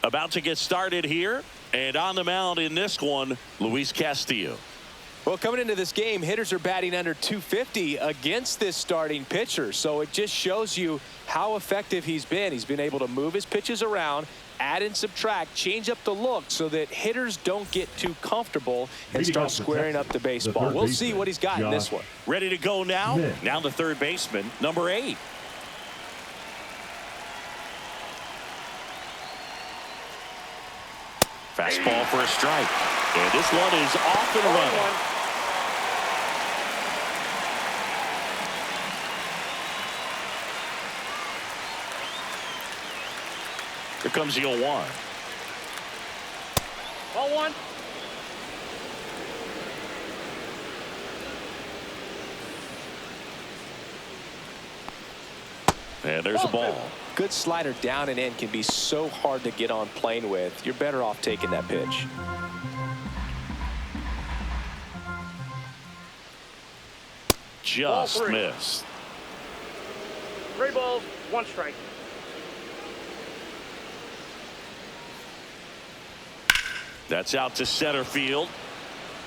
About to get started here, and on the mound in this one, Luis Castillo. Well, coming into this game, hitters are batting under 250 against this starting pitcher. So it just shows you how effective he's been. He's been able to move his pitches around, add and subtract, change up the look so that hitters don't get too comfortable and start squaring up the baseball. We'll see what he's got in this one. Ready to go now? Now the third baseman, number 8. Fastball for a strike. And this one is off and running. Here comes the 0-1. Ball 1. And there's a ball. Good slider down and in can be so hard to get on plane with. You're better off taking that pitch. Just missed. 3 balls, 1 strike. That's out to center field.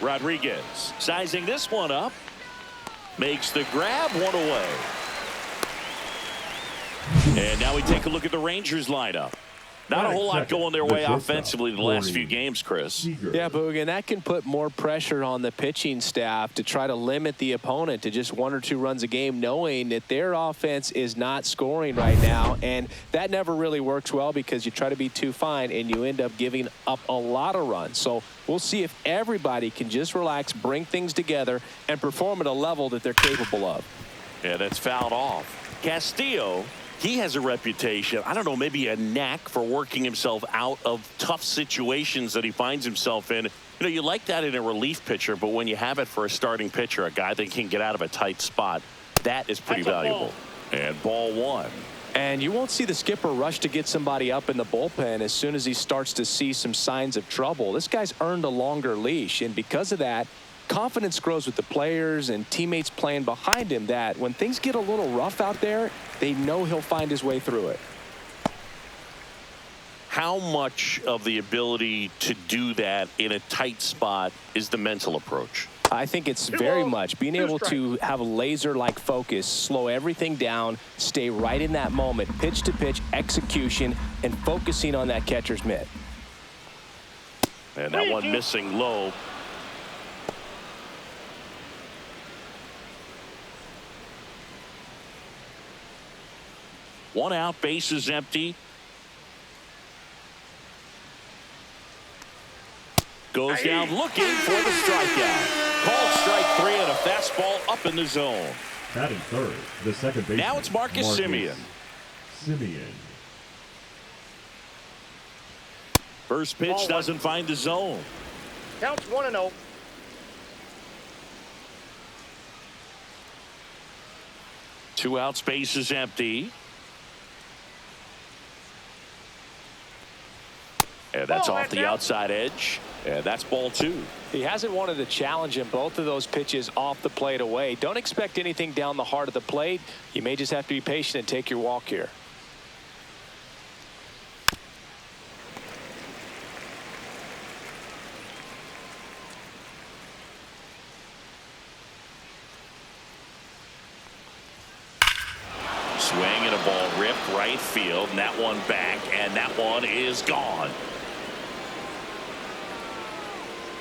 Rodriguez sizing this one up. Makes the grab, 1 away. And now we take a look at the Rangers lineup. Not a whole lot going their way offensively the last few games, Chris. Yeah, Boog, and that can put more pressure on the pitching staff to try to limit the opponent to just 1 or 2 runs a game, knowing that their offense is not scoring right now. And that never really works well because you try to be too fine and you end up giving up a lot of runs. So we'll see if everybody can just relax, bring things together, and perform at a level that they're capable of. Yeah, that's fouled off. Castillo, he has a reputation, I don't know, maybe a knack for working himself out of tough situations that he finds himself in. You know, you like that in a relief pitcher, but when you have it for a starting pitcher, a guy that can get out of a tight spot, that is pretty valuable. And ball 1. And you won't see the skipper rush to get somebody up in the bullpen as soon as he starts to see some signs of trouble. This guy's earned a longer leash, and because of that, confidence grows with the players and teammates playing behind him, that when things get a little rough out there, they know he'll find his way through it. How much of the ability to do that in a tight spot is the mental approach? I think it's very much being able to have a laser-like focus, slow everything down, stay right in that moment, pitch-to-pitch execution, and focusing on that catcher's mitt. And that one missing low. One out, base is empty. Goes down looking for the strikeout. Called strike 3 and a fastball up in the zone. Batting third, the second baseman. Now it's Marcus Semien. First pitch doesn't find the zone. Counts 1-0. Two outs, base is empty. And that's off the outside edge. And that's ball 2. He hasn't wanted a challenge in both of those pitches off the plate away. Don't expect anything down the heart of the plate. You may just have to be patient and take your walk here. Swing and a ball ripped right field, and that one back, and that one is gone.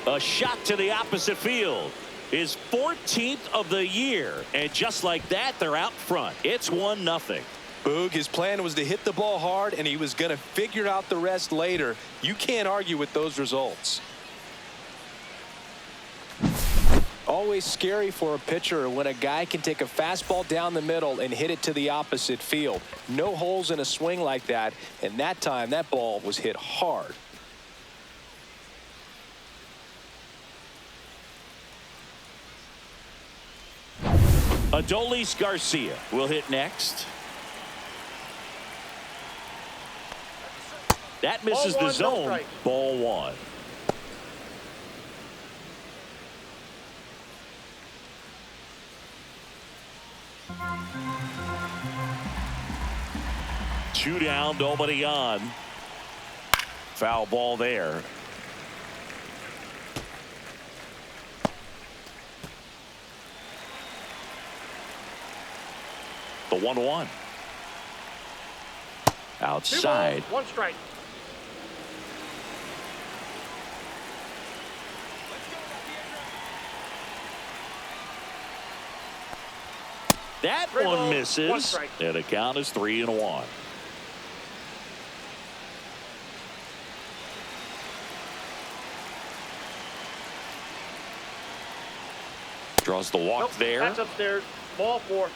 A shot to the opposite field. His 14th of the year, and just like that, they're out front. It's 1-0. Boog, his plan was to hit the ball hard, and he was going to figure out the rest later. You can't argue with those results. Always scary for a pitcher when a guy can take a fastball down the middle and hit it to the opposite field. No holes in a swing like that, and that time that ball was hit hard. Adolis Garcia will hit next. That misses the zone. Ball 1. Two down, nobody on. Foul ball there. The 1-1. Outside. 2 balls, 1 strike. That 3 one balls, 1 misses. strike. And the count is 3-1. Draws the walk Nope, there. that's upstairs. Ball 4.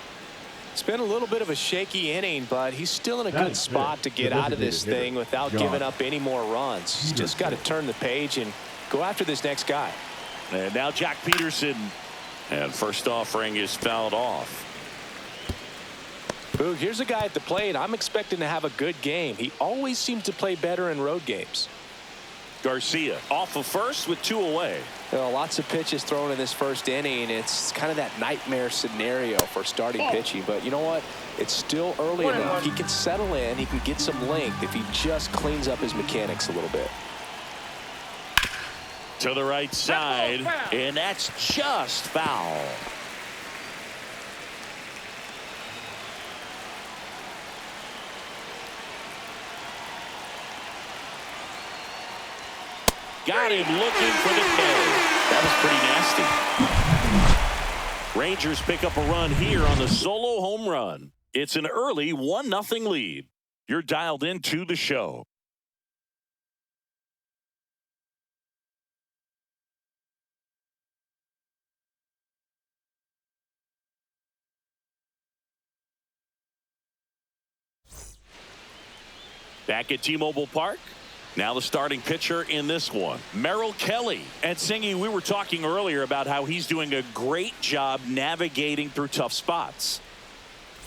It's been a little bit of a shaky inning, but he's still in a That good is spot it. to get The out of this designated hitter, thing without John. giving up any more runs. He's just got to turn the page and go after this next guy. And now Jack Peterson. And first offering is fouled off. Boog, here's a guy at the plate. I'm expecting to have a good game. He always seems to play better in road games. Garcia off of first with 2 away. Lots of pitches thrown in this first inning. It's kind of that nightmare scenario for starting pitching. But you know what? It's still early enough. He can settle in. He can get some length if he just cleans up his mechanics a little bit. To the right side. And that's just foul. Got him looking for the K. That was pretty nasty. Rangers pick up a run here on the solo home run. It's an early 1-0 lead. You're dialed into the show. Back at T-Mobile Park. Now the starting pitcher in this one, Merrill Kelly. And Singy, we were talking earlier about how he's doing a great job navigating through tough spots.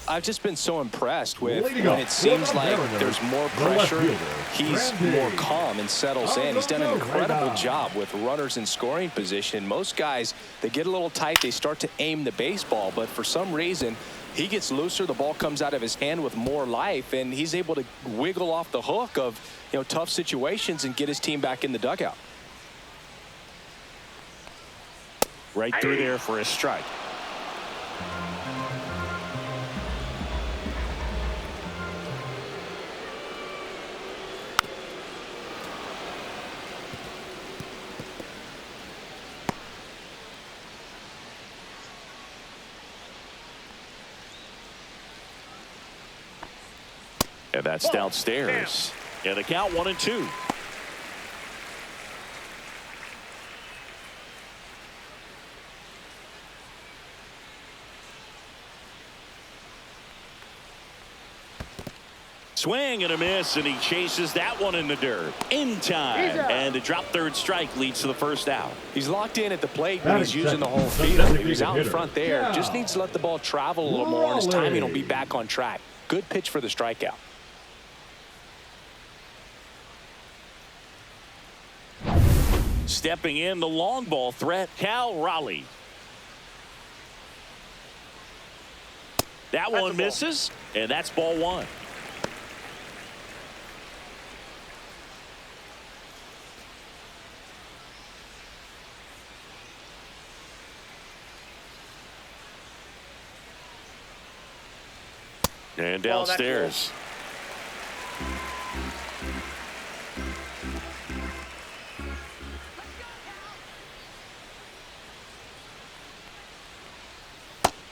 I've just been so impressed with Leading when off it seems for the like Mariners, there's more the left pressure. fielder, He's Randy. more calm and settles in. He's done an Right incredible now. job with runners in scoring position. Most guys, they get a little tight. They start to aim the baseball. But for some reason, he gets looser. The ball comes out of his hand with more life. And he's able to wiggle off the hook of tough situations and get his team back in the dugout. Right through there for a strike. And that's downstairs. And the count 1-2. Swing and a miss, and he chases that one in the dirt. In time. And the drop third strike leads to the first out. He's locked in at the plate when he's using the whole The field. designated He's out in hitter. front there. Yeah. Just needs to let the ball travel a little more, and his timing will be Raleigh. back on track. Good pitch for the strikeout. Stepping in, the long ball threat, Cal Raleigh. That That's a one ball. misses, and that's ball 1. And Well, that's downstairs.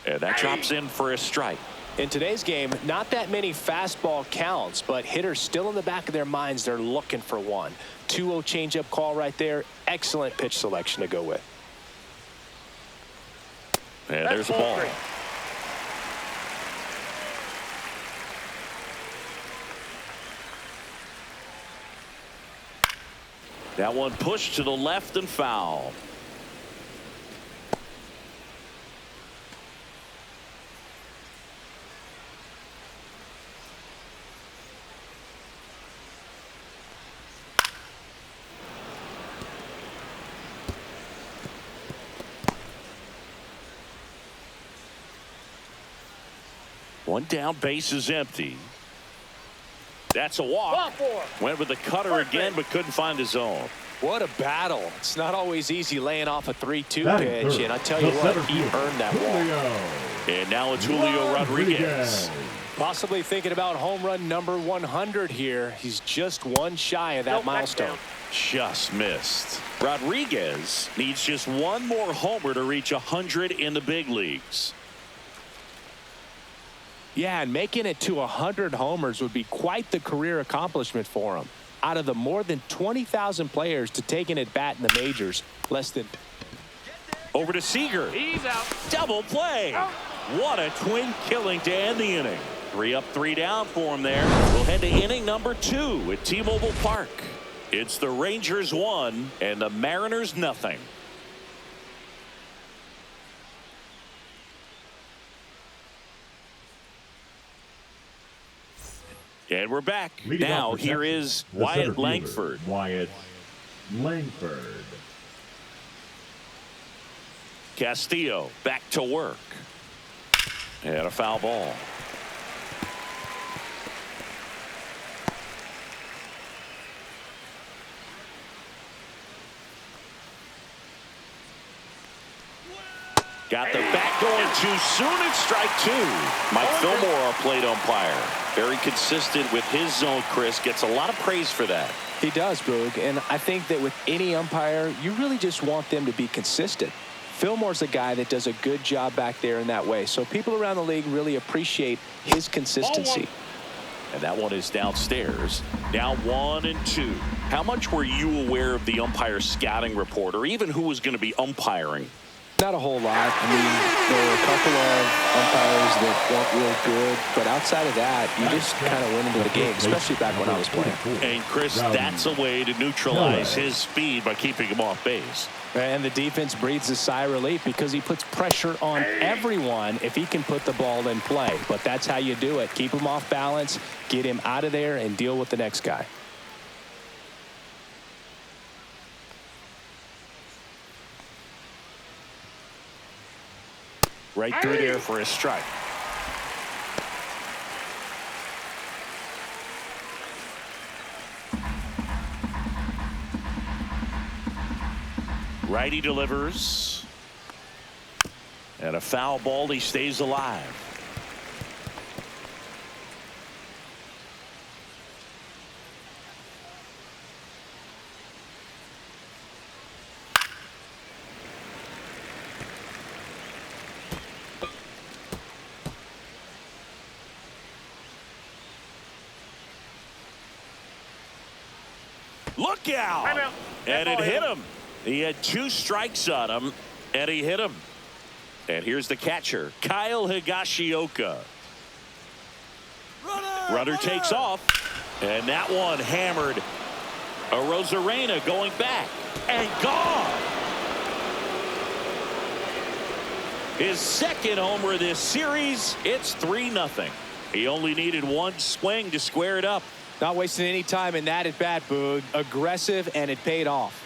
And that drops in for a strike. In today's game, not that many fastball counts, but hitters still in the back of their minds, they're looking for one. 2-0 changeup call right there. Excellent pitch selection to go with. And That's there's a ball ball. 3. That one pushed to the left and foul. One down, base is empty. That's a walk. Ball 4. Went with the cutter again, but couldn't find his zone. What a battle. It's not always easy laying off a 3-2 Batting pitch, third, and I tell you the what, center he fielder, earned that walk. Julio And now it's Julio Rodriguez. Possibly thinking about home run number 100 here. He's just one shy of that Nope, milestone. down. Just missed. Rodriguez needs just one more homer to reach 100 in the big leagues. Yeah, and making it to 100 homers would be quite the career accomplishment for him. Out of the more than 20,000 players to take an at-bat in the majors, less than... Over to Seager. He's out. Double play. What a twin killing to end the inning. 3 up, 3 down for him there. We'll head to inning number 2 at T-Mobile Park. It's the Rangers 1 and the Mariners nothing. And we're back. Leading Now off for here Texas, is the center Wyatt fielder, Langford. Wyatt Langford. Castillo back to work. And a foul ball. Got the bat going too soon. It's strike 2. Mike Fillmore, our plate umpire. Very consistent with his zone, Chris. Gets a lot of praise for that. He does, Boog, and I think that with any umpire, you really just want them to be consistent. Fillmore's a guy that does a good job back there in that way, so people around the league really appreciate his consistency. And that one is downstairs. Now 1-2. How much were you aware of the umpire scouting report, or even who was going to be umpiring? Not a whole lot. I mean, there were a couple of umpires that weren't real good, but outside of that, you just kind of went into the game, especially back when I was playing. And Chris, that's a way to neutralize his speed by keeping him off base. And the defense breathes a sigh of relief because he puts pressure on everyone if he can put the ball in play. But that's how you do it. Keep him off balance, get him out of there, and deal with the next guy. Right through there for a strike. Righty delivers. And a foul ball. He stays alive. Look out. Timeout. And That it ball hit him. He had 2 strikes on him, and he hit him. And here's the catcher, Kyle Higashioka. Runner takes off, and that one hammered. A Rosarena going back and gone. His second homer this series. It's 3-0. He only needed 1 swing to square it up. Not wasting any time in that at bat, Boog. Aggressive, and it paid off.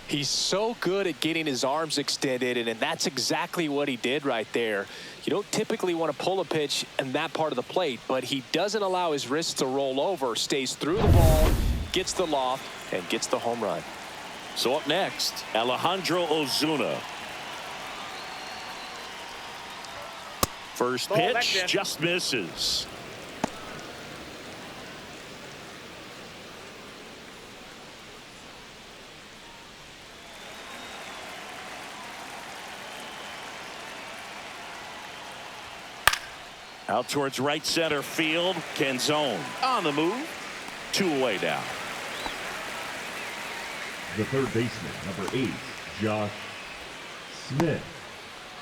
He's so good at getting his arms extended, and that's exactly what he did right there. You don't typically want to pull a pitch in that part of the plate, but he doesn't allow his wrists to roll over, stays through the ball, gets the loft, and gets the home run. So up next, Alejandro Ozuna. First pitch just misses. Out towards right center field. Canzone on the move. 2 away now. The third baseman, number 8, Josh Smith.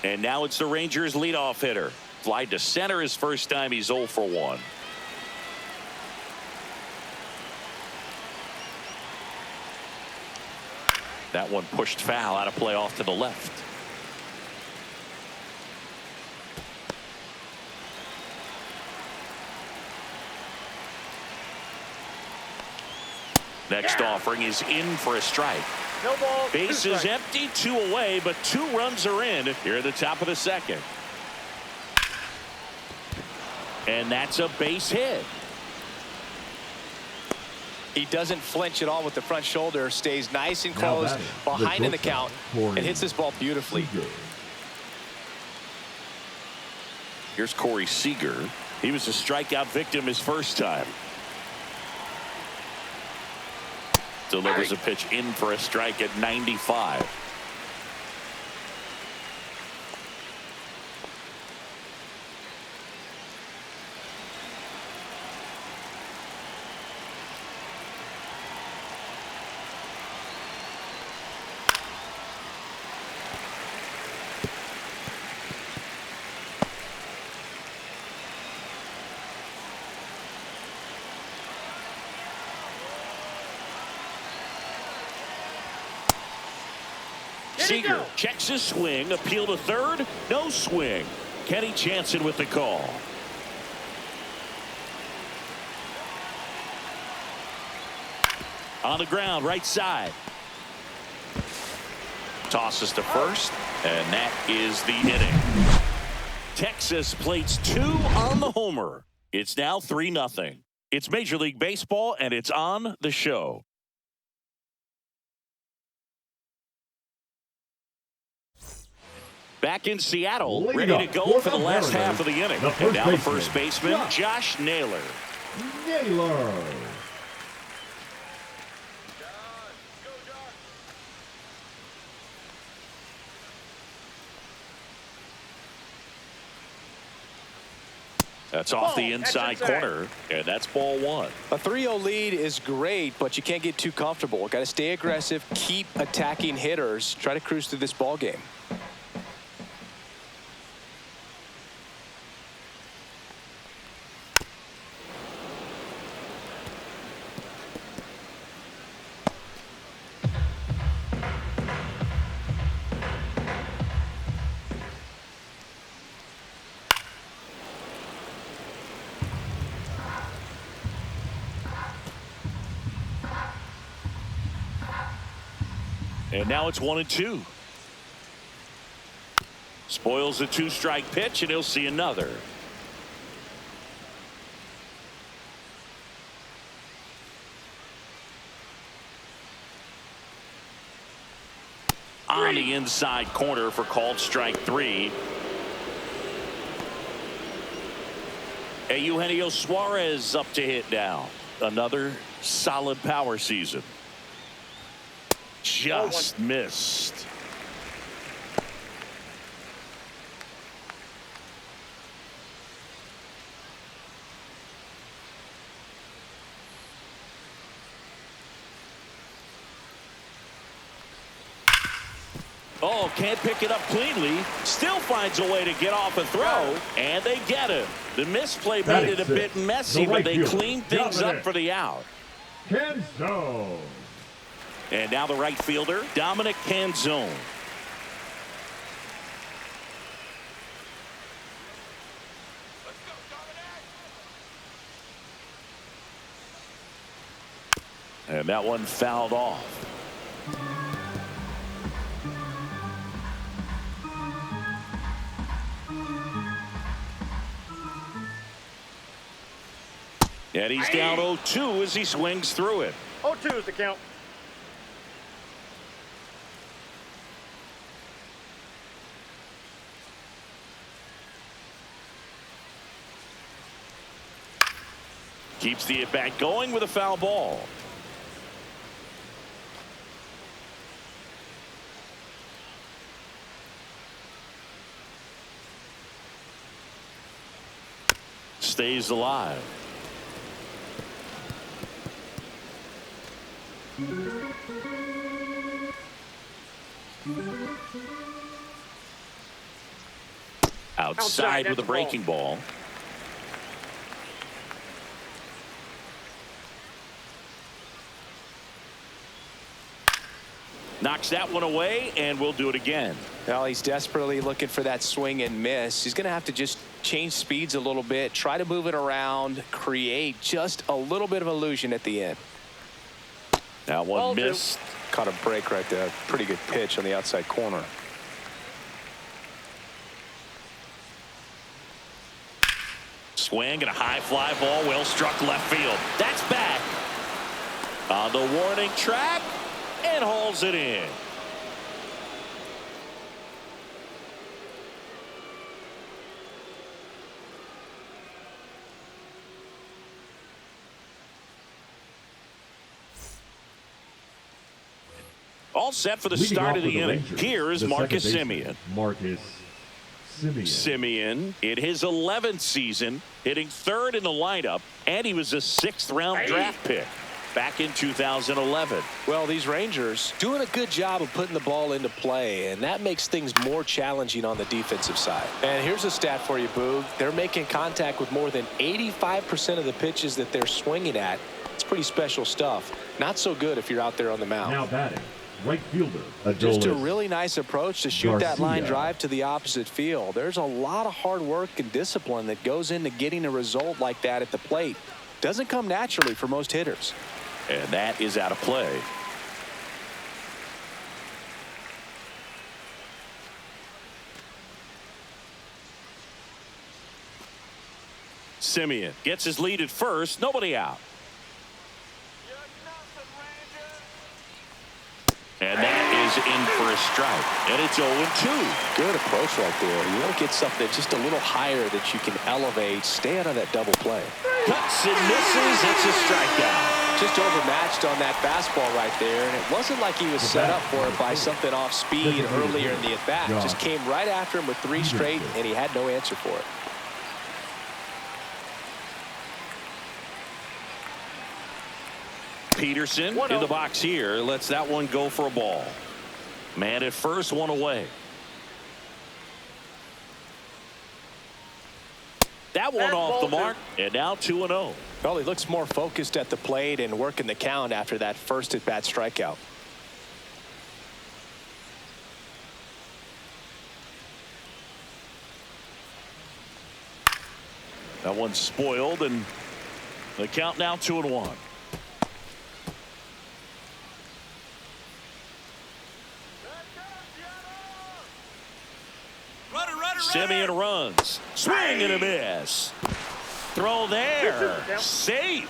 And now it's the Rangers leadoff hitter. Fly to center his first time. He's 0 for 1. That one pushed foul, out of play off to the left. Next offering is in for a strike. No ball. Bases empty, 2 away, but 2 runs are in here at the top of the second. And that's a base hit. He doesn't flinch at all with the front shoulder, stays nice and close behind in the count, and hits this ball beautifully. Here's Corey Seager. He was a strikeout victim his first time. Delivers a pitch in for a strike at 95. Seager checks his swing, appeal to third, no swing. Kenny Jansen with the call. On the ground, right side. Tosses to first, and that is the inning. Texas plates 2 on the homer. It's now 3-0. It's Major League Baseball, and it's on the show. Back in Seattle, ready to go for the last half of the inning. And now the first baseman, Josh Naylor. That's off the inside corner, and that's ball 1. A 3-0 lead is great, but you can't get too comfortable. Got to stay aggressive, keep attacking hitters, try to cruise through this ball game. And now it's 1-2. Spoils a 2-strike pitch, and he'll see another. On the inside corner for called strike 3. Eugenio Suarez up to hit now. Another solid power season. Just missed. Oh, can't pick it up cleanly. Still finds a way to get off a throw, and they get him. The misplay made it a bit messy, but they cleaned things up for the out. Canzone. And now the right fielder, Dominic Canzone. And that one fouled off. And he's down 0-2 as he swings through it. 0-2 is the count. Keeps the at-bat going with a foul ball. Stays alive. Outside with a breaking ball. Knocks that one away, and we'll do it again. Well, he's desperately looking for that swing and miss. He's going to have to just change speeds a little bit, try to move it around, create just a little bit of illusion at the end. That one missed. Caught a break right there. Pretty good pitch on the outside corner. Swing and a high fly ball, well struck left field. That's back on the warning track and hauls it in. All set for the start of the inning. Here is Marcus Semien. Marcus Semien in his 11th season, hitting third in the lineup, and he was a 6th-round draft pick back in 2011. Well, these Rangers doing a good job of putting the ball into play, and that makes things more challenging on the defensive side. And here's a stat for you, Boog. They're making contact with more than 85% of the pitches that they're swinging at. It's pretty special stuff. Not so good if you're out there on the mound. Now batting, right fielder, Just a really nice approach to shoot that line drive to the opposite field. There's a lot of hard work and discipline that goes into getting a result like that at the plate. Doesn't come naturally for most hitters. And that is out of play. Semien gets his lead at first. Nobody out. And that is in for a strike. And it's 0-2. Good approach right there. You want to get something just a little higher that you can elevate. Stay out of that double play. Cuts and misses. It's a strikeout. Just overmatched on that fastball right there. And it wasn't like he was set up for it by something off speed earlier in the at-bat. Just came right after him with 3 straight, and he had no answer for it. Peterson in the box here. Lets that one go for a ball. Man at first, one away. That one off the mark, and now 2-0. Well, he looks more focused at the plate and working the count after that first at-bat strikeout. That one's spoiled, and the count now 2-1. Semien runs. Swing and a miss. Throw there. Safe.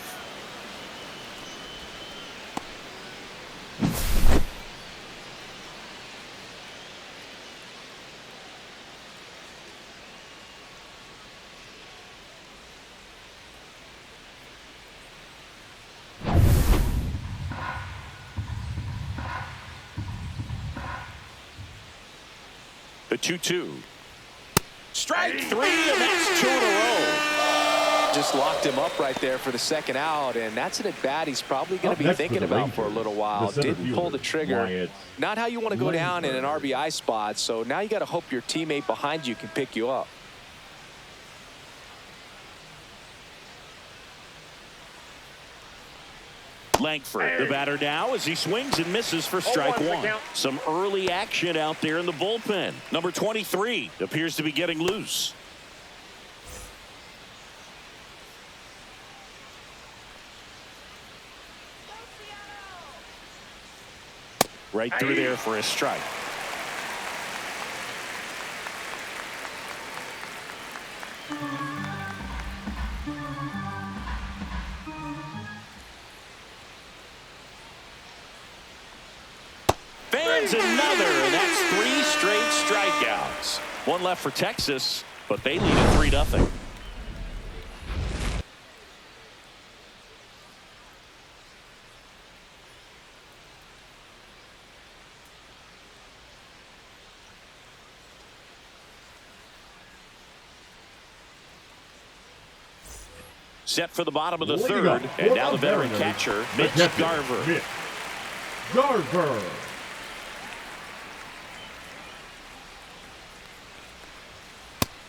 The 2-2. Strike 3, and that's 2 in a row. Just locked him up right there for the second out, and that's an at-bat he's probably going to be thinking about for a little while. Didn't pull the trigger. Not how you want to go down in an RBI spot, so now you got to hope your teammate behind you can pick you up. Langford, the batter now, as he swings and misses for strike 1. Some early action out there in the bullpen. Number 23 appears to be getting loose. Right through there for a strike. Fans another, and that's 3 straight strikeouts. One left for Texas, but they lead at 3-0. Set for the bottom of the 3rd, and now the veteran catcher, Mitch Garver.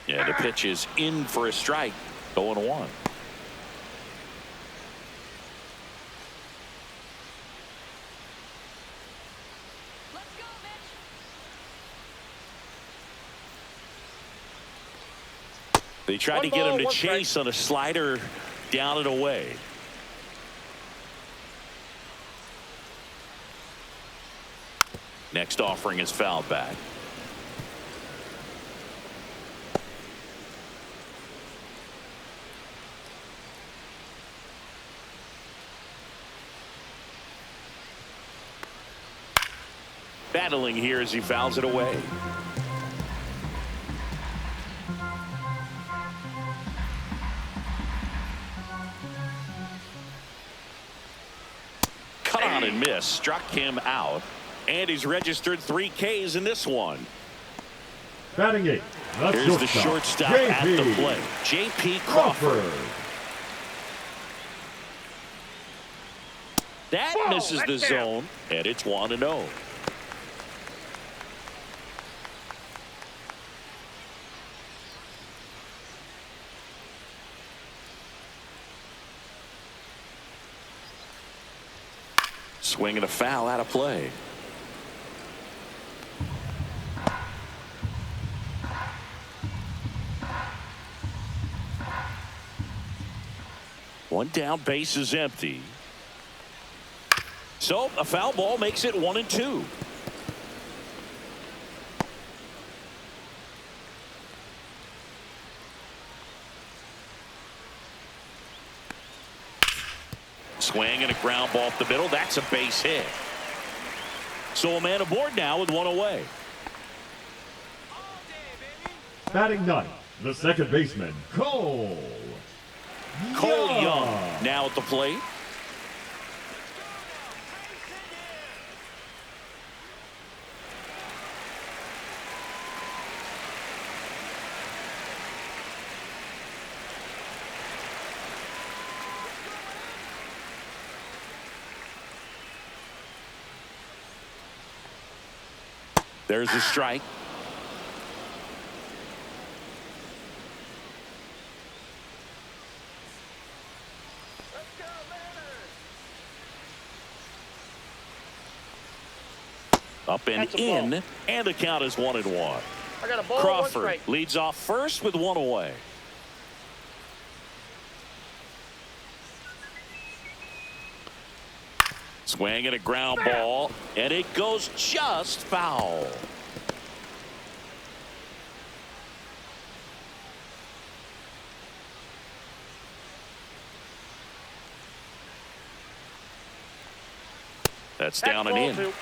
And the pitch is in for a strike. 0-1. They tried to get him to chase on a slider down and away. Next offering is fouled back. Battling here as he fouls it away. Cut on and miss. Struck him out. And he's registered 3 Ks in this one. Batting 8. Here's the shortstop at the plate. J.P. Crawford. That misses the zone, and it's 1-0. Swing and a foul out of play. One down, base is empty. So a foul ball makes it 1-2. Swing and a ground ball up the middle. That's a base hit. So a man aboard now with 1 away. Batting 9. The second baseman, Cole Young now at the plate. There's a strike. Up and in, and the count is 1-1. I got a ball, Crawford leads off first with 1 away. Swing and a ground ball, and it goes just foul. That's down and in. Two.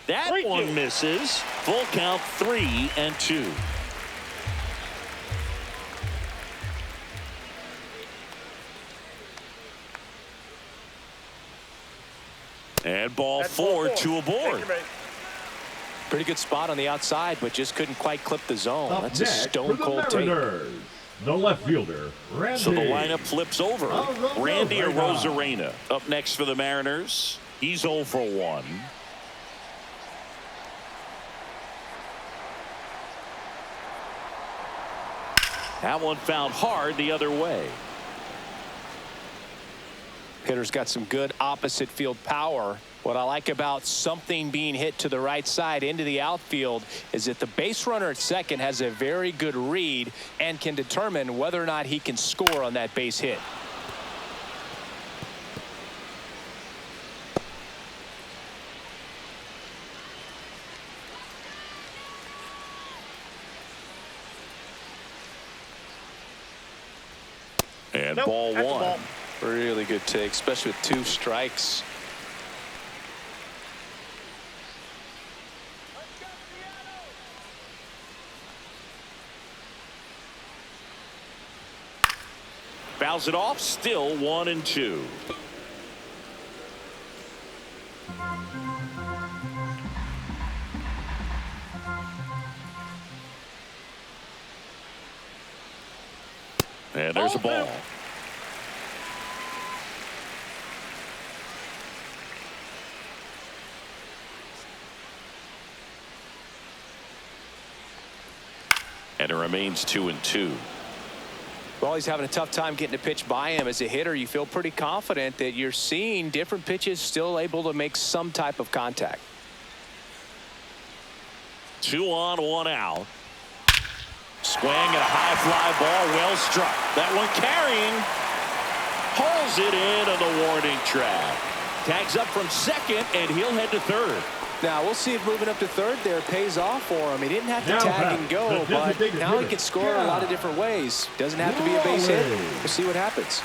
That one misses. Full count, 3-2. And ball 4, 2 aboard. Pretty good spot on the outside, but just couldn't quite clip the zone. Up That's a next stone for cold the take. Mariners, the left fielder, Randy. So the lineup flips over. Randy Arozarena. Arozarena up next for the Mariners. He's 0 for 1. That one found hard the other way. Hitter's got some good opposite field power. What I like about something being hit to the right side into the outfield is that the base runner at second has a very good read and can determine whether or not he can score on that base hit. And ball 1. Really good take, especially with 2 strikes. Fouls it off, still 1-2. And there's a ball. And it remains 2-2. Well, he's having a tough time getting a pitch by him. As a hitter, you feel pretty confident that you're seeing different pitches still able to make some type of contact. 2 on, 1 out. Swing and a high fly ball, well struck. That one carrying. Pulls it in on the warning track. Tags up from second, and he'll head to third. Now, we'll see if moving up to third there pays off for him. He didn't have to Now tag and go, but now he can score a lot of different ways. Doesn't have to be a base hit. We'll see what happens.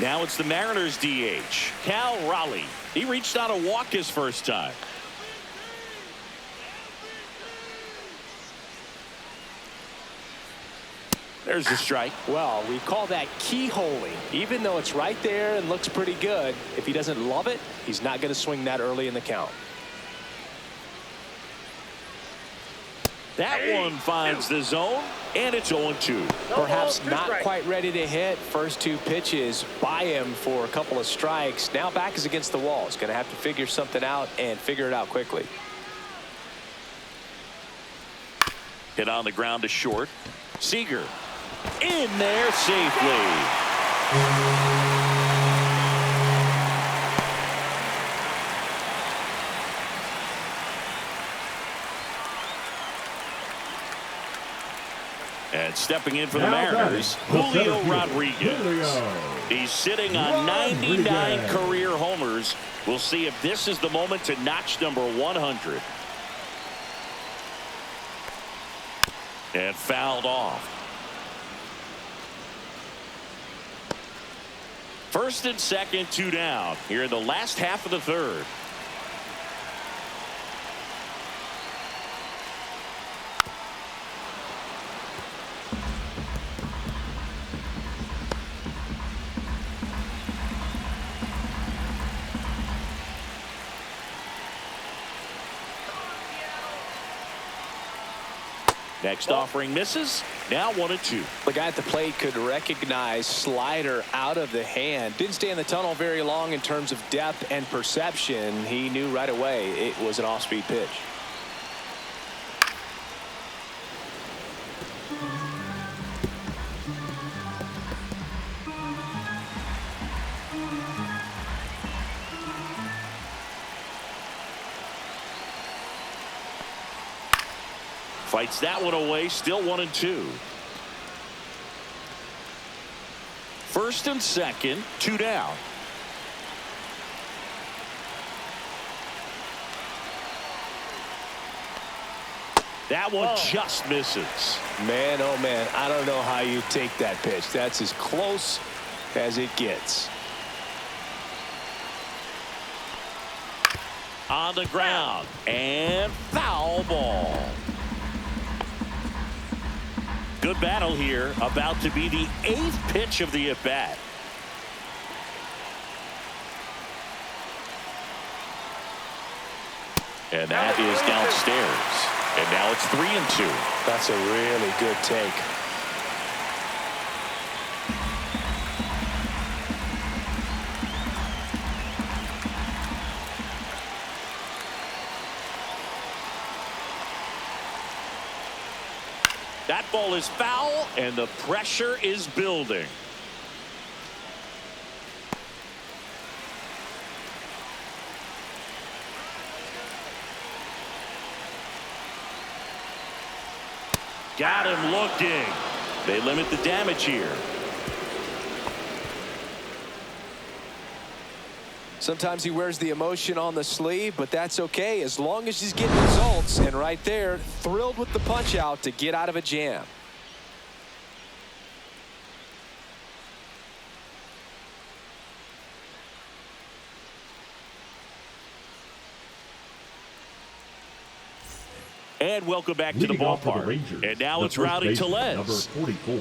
Now it's the Mariners DH, Cal Raleigh. He reached out a walk his first time. There's the strike. Well, we call that keyholing. Even though it's right there and looks pretty good, if he doesn't love it, he's not going to swing that early in the count. That one finds the zone, and it's 0-2. Perhaps not quite ready to hit. First two pitches by him for a couple of strikes. Now back is against the wall. He's going to have to figure something out and figure it out quickly. Hit on the ground to short. Seager in there safely. And stepping in for the Mariners, Julio Rodriguez. He's sitting on 99 career homers. We'll see if this is the moment to notch number 100. And fouled off. First and second, 2 down here in the last half of the third. Next offering misses. Now 1-2. The guy at the plate could recognize slider out of the hand. Didn't stay in the tunnel very long in terms of depth and perception. He knew right away it was an off-speed pitch. Fights that one away. Still 1-2. First and second, 2 down. That one just misses. Man, oh man, I don't know how you take that pitch. That's as close as it gets. On the ground and foul ball. Good battle here. About to be the 8th pitch of the at-bat. And that is downstairs. And now it's 3-2. That's a really good take. That ball is foul, and the pressure is building. Got him looking. They limit the damage here. Sometimes he wears the emotion on the sleeve, but that's okay as long as he's getting results. And right there, thrilled with the punch out to get out of a jam. And welcome back to the ballpark. Rangers, and now it's Rowdy Tellez. Number 44,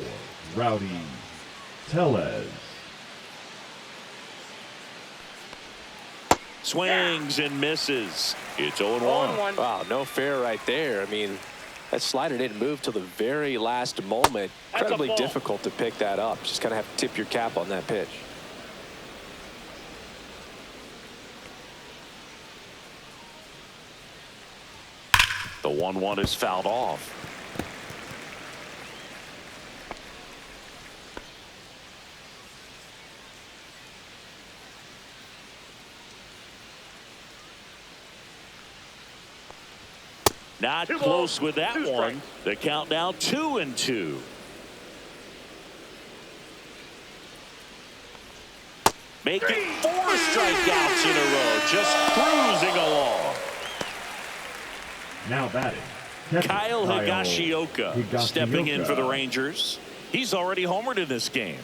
Rowdy Tellez. Swings and misses. It's 0-1. Wow, no fair right there. I mean, that slider didn't move till the very last moment. Incredibly difficult to pick that up. Just kind of have to tip your cap on that pitch. The 1-1 is fouled off. Not close with that one. The count now 2-2. Making 4 strikeouts in a row. Just cruising along. Now batting, catcher, Kyle Higashioka stepping in for the Higashioka. Rangers. He's already homered in this game.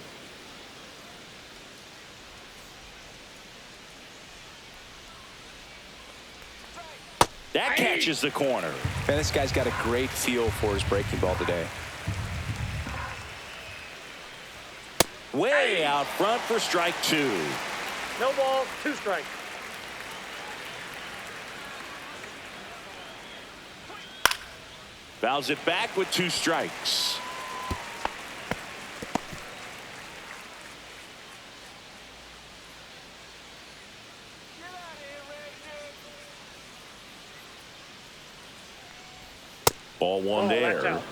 That catches the corner. Man, this guy's got a great feel for his breaking ball today. Way out front for strike 2. No ball, 2 strikes. Fouls it back with 2 strikes. Ball 1 that's there. out.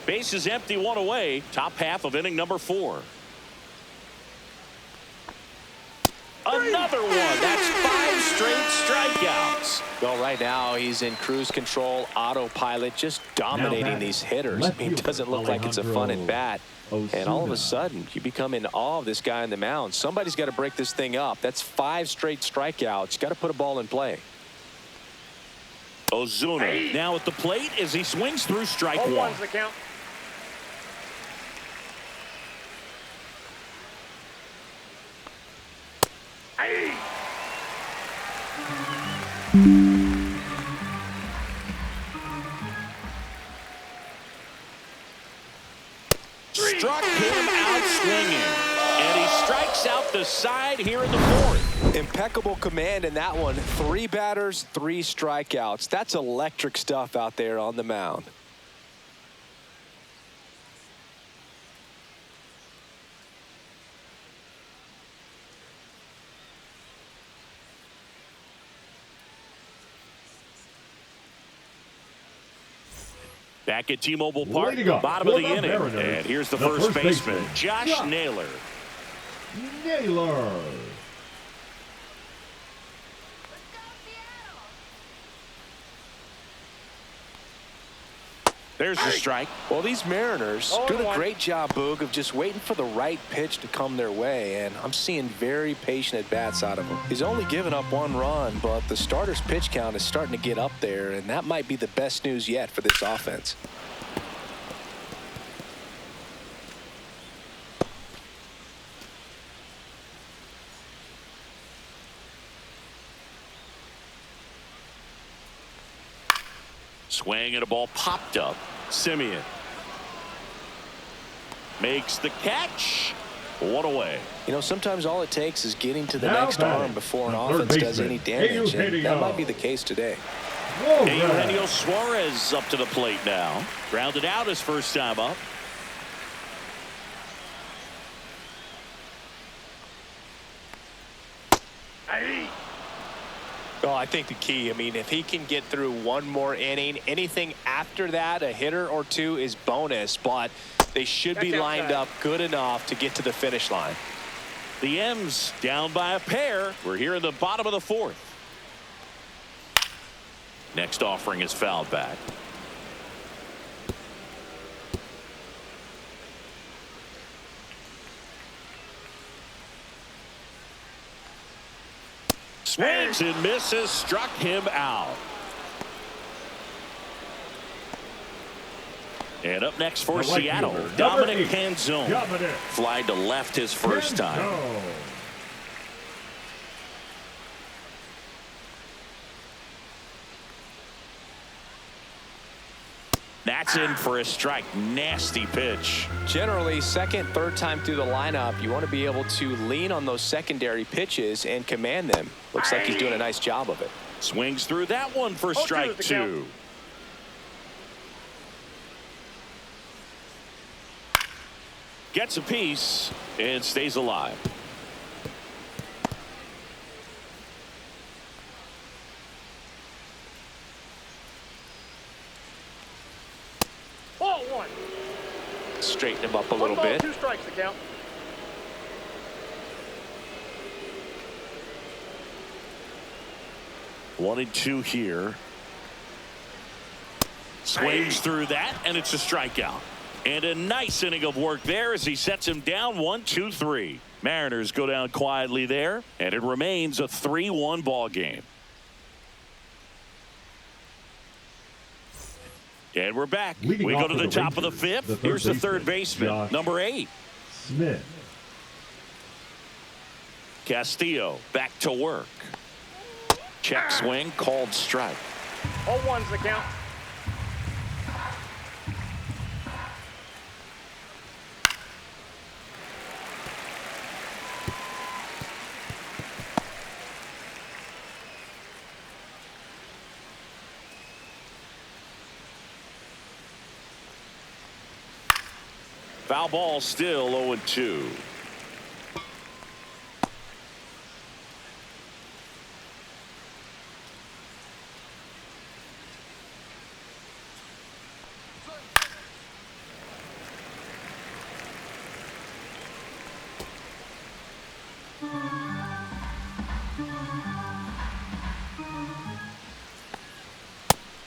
Base is empty, 1 away. Top half of inning number 4. Another one. That's 5 straight strikeouts. Well, right now he's in cruise control, autopilot, just dominating batting, these hitters. left It doesn't fielder, look like it's a fun at bat. And all of a Osuna. sudden, you become in awe of this guy on the mound. Somebody's got to break this thing up. That's 5 straight strikeouts. Got to put a ball in play. Ozuna now at the plate as he swings through strike Ball 1. 1's the count. Struck him out swinging. And he strikes out the side here in the 4th. Impeccable command in that one. 3 batters, 3 strikeouts. That's electric stuff out there on the mound. Back at T-Mobile Park, Leading off bottom of for the the inning. Mariners, And here's the the first first baseman, baseman, Josh Josh Naylor. Naylor. There's the strike. Well, these Mariners Oh, doing a 1. great job, Boog, of just waiting for the right pitch to come their way, and I'm seeing very patient at-bats out of him. He's only given up 1 run, but the starter's pitch count is starting to get up there, and that might be the best news yet for this offense. Swing and a ball popped up. Simeon makes the catch. 1 away. You know, sometimes all it takes is getting to the Now next batting, arm before an the third offense does baseman, any damage, and that Eugenio. might be the case today. Eugenio Suarez up to the plate now. Grounded out his first time up. Oh, I think the key, I mean, if he can get through 1 more inning, anything after that, a hitter or 2 is bonus, but they should be That's lined outside. up good enough to get to the finish line. The M's down by a pair. We're here in the bottom of the 4th. Next offering is fouled back. Swings and misses, struck him out. And up next for The right Seattle, fielder, Dominic number 8, Canzone. Dominic Fly to left his first time. Canzone. That's in for a strike. Nasty pitch. Generally, second, third time through the lineup, you want to be able to lean on those secondary pitches and command them. Looks like he's doing a nice job of it. Swings through that one for 0-2 strike is the count. 2. Gets a piece and stays alive. Ball 1. Straighten him up a 1 little ball, bit. 2 strikes the count. One and 2 here. Swings through that, and it's a strikeout. And a nice inning of work there as he sets him down 1-2-3. Mariners go down quietly there, and it remains a 3-1 ball game. And we're back. Leading We go off to for the the top of the Rangers, fifth. Here's the third baseman, Josh number 8. Smith. Castillo back to work. Check swing, called strike. 0-1's the count. Foul ball, still 0-2.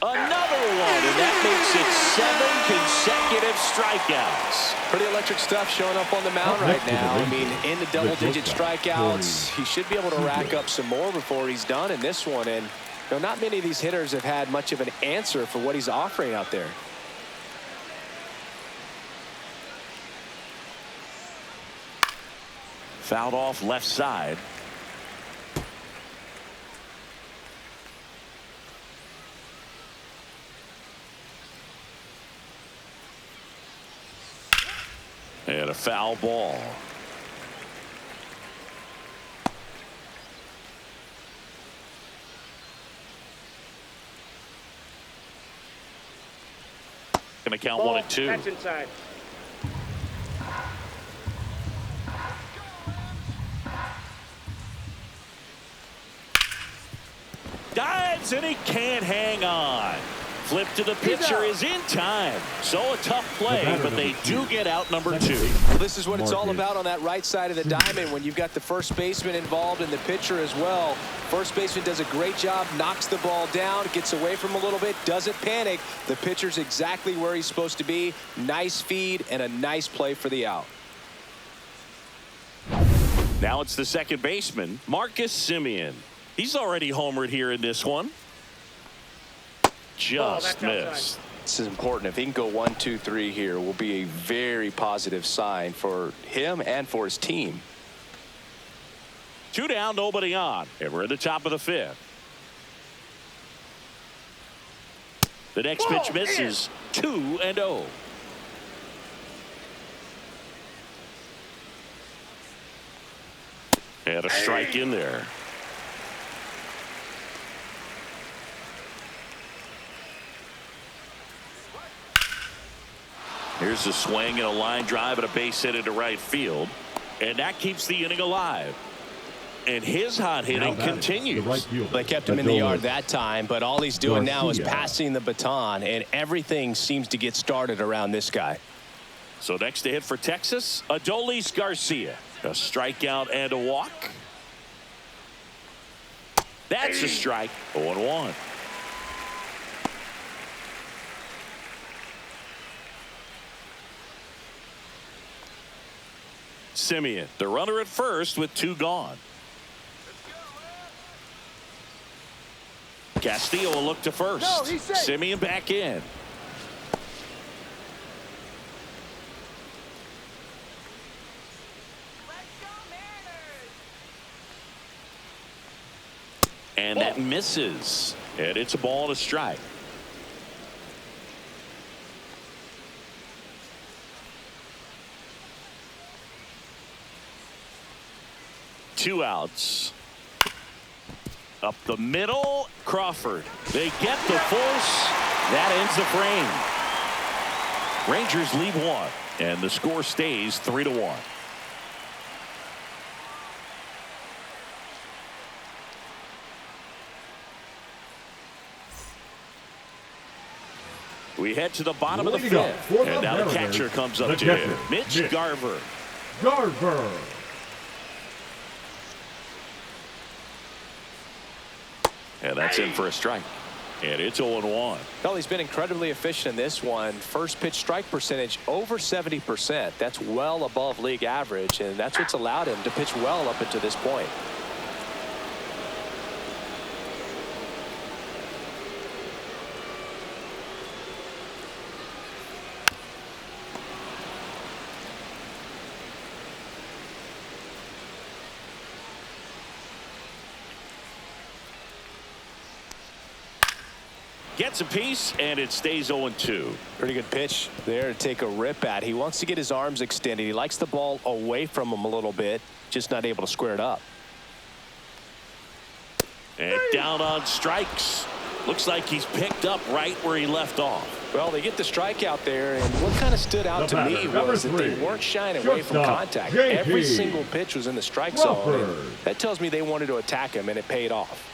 Another one, and that makes it 7 consecutive strikeouts. Pretty electric stuff showing up on the mound right now. I mean, in the double-digit strikeouts, he should be able to rack up some more before he's done in this one. And you know, not many of these hitters have had much of an answer for what he's offering out there. Fouled off left side. And a foul ball. Gonna count 1-2. That's inside. Dives and he can't hang on. Flip to the pitcher is in time. So a tough play, but they do get out number 2. Well, this is what it's all about on that right side of the diamond when you've got the first baseman involved and the pitcher as well. First baseman does a great job, knocks the ball down, gets away from him a little bit, doesn't panic. The pitcher's exactly where he's supposed to be. Nice feed and a nice play for the out. Now it's the second baseman, Marcus Semien. He's already homered here in this one. Just missed. This is important. If he can go 1, 2, 3 here, will be a very positive sign for him and for his team. 2 down, nobody on, and we're at the top of the 5th. The next pitch misses. 2-0. And a strike in there. Here's a swing and a line drive and a base hit into right field. And that keeps the inning alive. And his hot hitting continues. They kept him in the yard that time, but all he's doing now is passing the baton, and everything seems to get started around this guy. So next to hit for Texas, Adolis Garcia. A strikeout and a walk. That's a strike. 0-1. Semien, the runner at first with 2 gone. Castillo will look to first. No, he's safe. Semien back in. And that misses. And it's a ball and a strike. Two outs. Up the middle, Crawford. They get the force. That ends the frame. Rangers lead 1, and the score stays 3-1. We head to the bottom of the 5th, and now the catcher comes up to him. Mitch Garver. And that's in for a strike. And it's 0-1. Well, he's been incredibly efficient in this one. First pitch strike percentage over 70%. That's well above league average, and that's what's allowed him to pitch well up until this point. Gets a piece, and it stays 0-2. Pretty good pitch there to take a rip at. He wants to get his arms extended. He likes the ball away from him a little bit, just not able to square it up. And down on strikes. Looks like he's picked up right where he left off. Well, they get the strikeout there, and what kind of stood out to me was that they weren't shying away from contact. Every single pitch was in the strike zone. That tells me they wanted to attack him, and it paid off.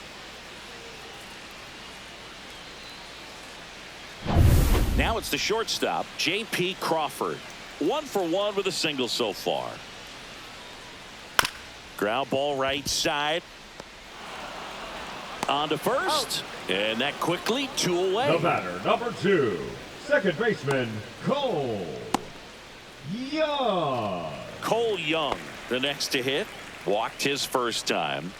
Now it's the shortstop, J.P. Crawford. 1 for 1 with a single so far. Ground ball right side. On to first. And that quickly, 2 away. The batter, number 2, second baseman, Cole Young. Cole Young, the next to hit. Walked his first time.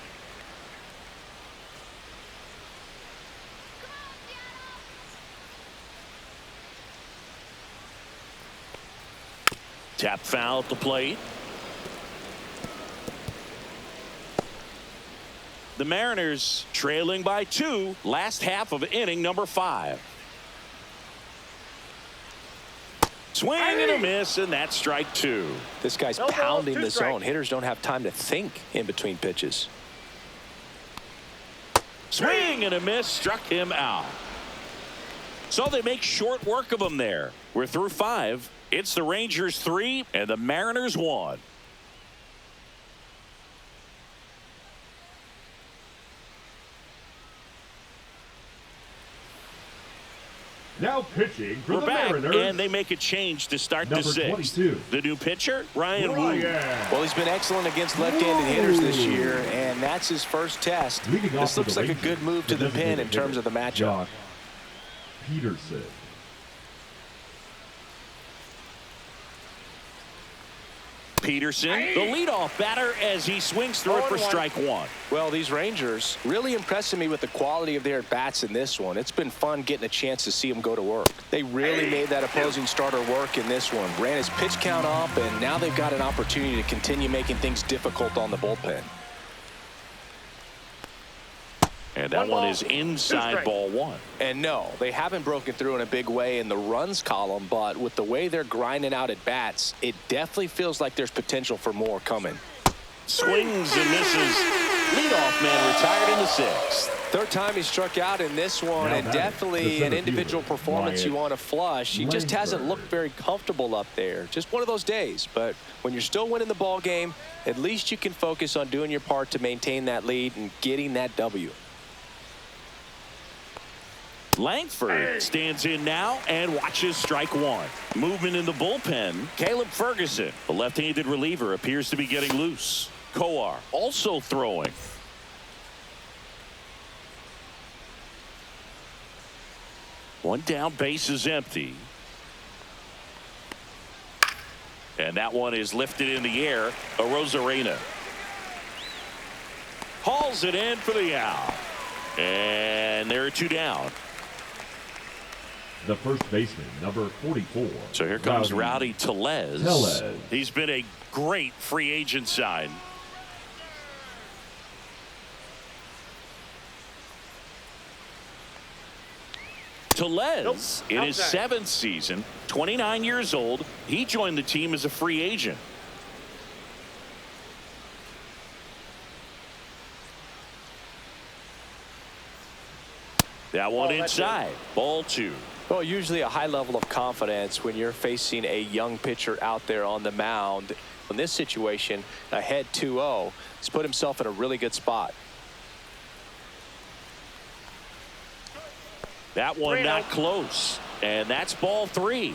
Tap foul at the plate. The Mariners trailing by 2, last half of inning number 5. Swing and a miss, and that's strike 2. This guy's pounding the zone. Hitters don't have time to think in between pitches. Swing and a miss, struck him out. So they make short work of him there. We're through 5. It's the Rangers 3 and the Mariners 1. Now pitching for We're the back, Mariners. and they make a change to start the Number 6th. 22. The new pitcher, Ryan Wu. Well, he's been excellent against left-handed hitters this year, and that's his first test. This looks like a good move to the pin in terms of the matchup. Josh Peterson. Peterson, the leadoff batter, as he swings through it for strike 1. Well, these Rangers really impressing me with the quality of their at-bats in this one. It's been fun getting a chance to see them go to work. They really made that opposing starter work in this one. Ran his pitch count up, and now they've got an opportunity to continue making things difficult on the bullpen. And that one is inside ball 1. And no, they haven't broken through in a big way in the runs column, but with the way they're grinding out at bats, it definitely feels like there's potential for more coming. Swings and misses. Leadoff man retired in the 6th. Third time he struck out in this one, and definitely an individual performance you want to flush. He just hasn't looked very comfortable up there. Just one of those days. But when you're still winning the ball game, at least you can focus on doing your part to maintain that lead and getting that W. Langford stands in now and watches strike 1. Movement in the bullpen. Caleb Ferguson, the left-handed reliever, appears to be getting loose. Coar also throwing. One down, base is empty. And that one is lifted in the air. Arozarena hauls it in for the out. And there are 2 down. The first baseman, number 44. So here comes Rowdy Tellez. He's been a great free agent sign. Tellez, in his 7th season, 29 years old, he joined the team as a free agent. That one inside. Ball 2. Well, usually a high level of confidence when you're facing a young pitcher out there on the mound. In this situation, ahead 2-0, he's put himself in a really good spot. That one not close, and that's ball 3.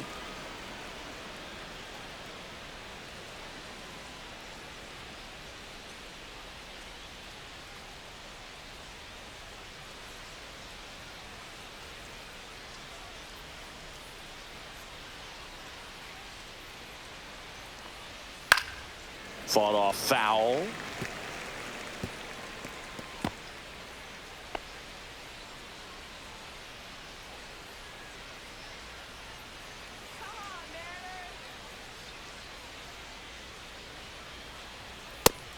Fought off foul.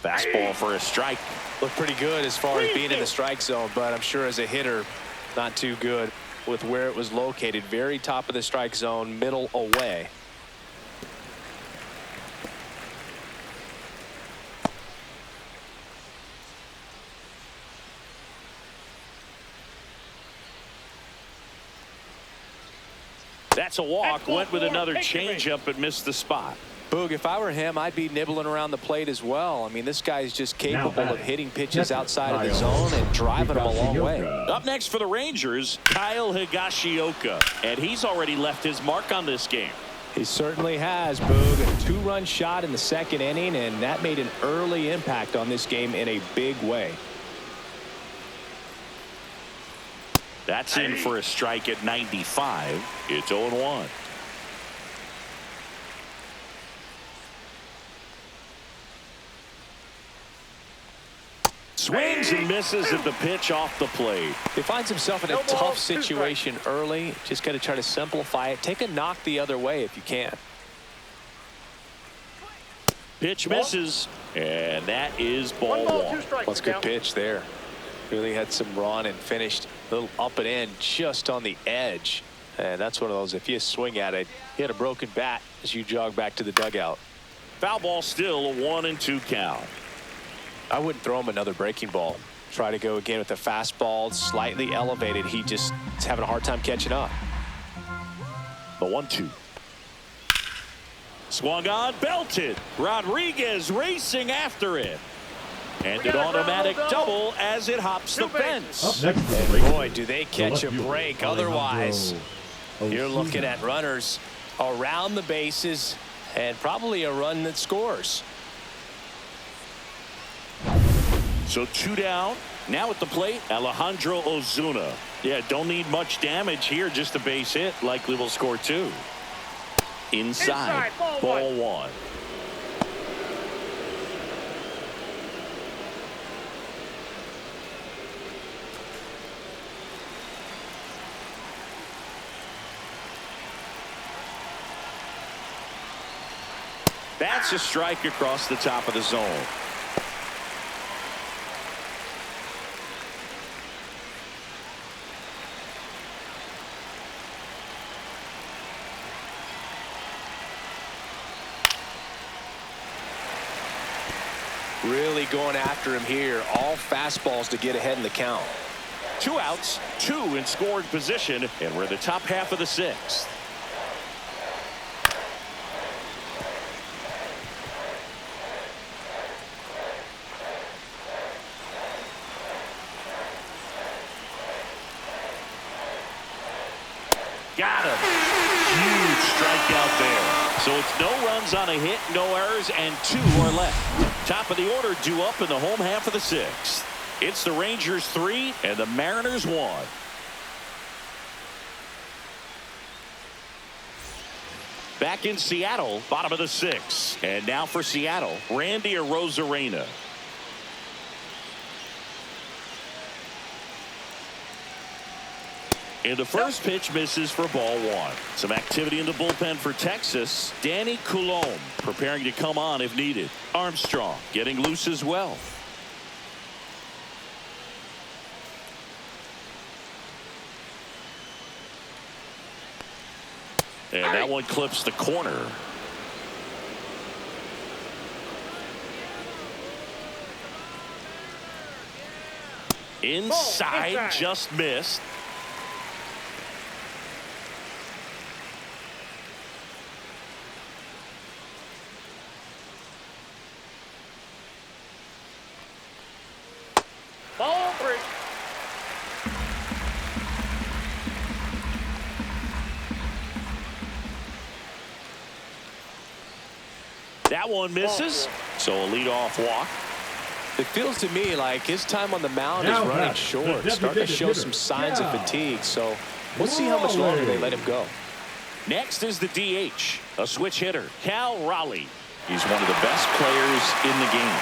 Fastball for a strike. Looked pretty good as far as being in the strike zone, but I'm sure as a hitter, not too good. with where it was located. Very top of the strike zone, middle away. That's a walk. Went with another changeup but missed the spot. Boog, if I were him, I'd be nibbling around the plate as well. I mean, this guy's just capable of hitting pitches outside of the zone and driving them a long way. Up next for the Rangers, Kyle Higashioka. And he's already left his mark on this game. He certainly has, Boog. A two-run shot in the second inning, and that made an early impact on this game in a big way. That's in for a strike at 95. It's 0-1. Swings and misses at the pitch off the plate. He finds himself in a tough situation early. Just got to try to simplify it. Take a knock the other way if you can. Pitch misses, and that is ball one. That's a good pitch there. Really had some run and finished a little up and in just on the edge. And that's one of those, if you swing at it, you had a broken bat as you jog back to the dugout. Foul ball still, a 1-2 count. I wouldn't throw him another breaking ball. Try to go again with the fastball, slightly elevated. He just is having a hard time catching up. The 1-2. Swung on, belted. Rodriguez racing after it. And an automatic double as it hops the fence. Up next, And boy, do they catch a break. Otherwise, you're looking at runners around the bases and probably a run that scores. So 2 down. Now at the plate, Alejandro Ozuna. Yeah, don't need much damage here. Just a base hit. Likely will score 2. Inside. Ball one. That's a strike across the top of the zone. Really going after him here. All fastballs to get ahead in the count. 2 outs, 2 in scored position, and we're in the top half of the 6th. Got him. Huge strikeout there. So it's no runs on a hit, no errors, and 2 are left. Top of the order due up in the home half of the 6th. It's the Rangers 3 and the Mariners 1. Back in Seattle, bottom of the 6th. And now for Seattle, Randy Arozarena. And the first pitch misses for ball one. Some activity in the bullpen for Texas. Danny Coulombe preparing to come on if needed. Armstrong getting loose as well. And that one clips the corner. Inside, just missed. Ball 3. That one misses. So a leadoff walk. It feels to me like his time on the mound is running short, starting to show some signs of fatigue. So we'll see how much longer they let him go. Next is the DH, a switch hitter, Cal Raleigh. He's one of the best players in the game.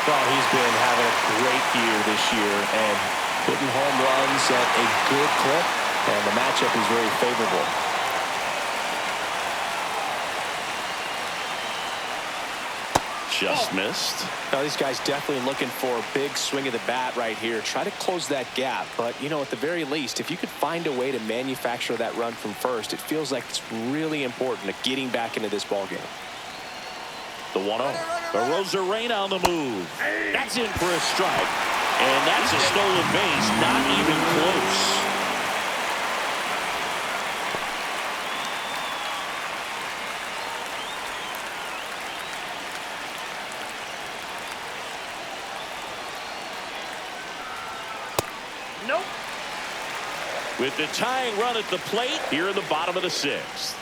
Well, he's been having a great year this year and hitting home runs at a good clip, and the matchup is very favorable. Just missed. Now, these guys definitely looking for a big swing of the bat right here. Try to close that gap. But, you know, at the very least, if you could find a way to manufacture that run from first, it feels like it's really important to getting back into this ballgame. The 1-0. Arozarena on the move. That's in for a strike. And that's a stolen base. Not even close. Nope. With the tying run at the plate here in the bottom of the 6th.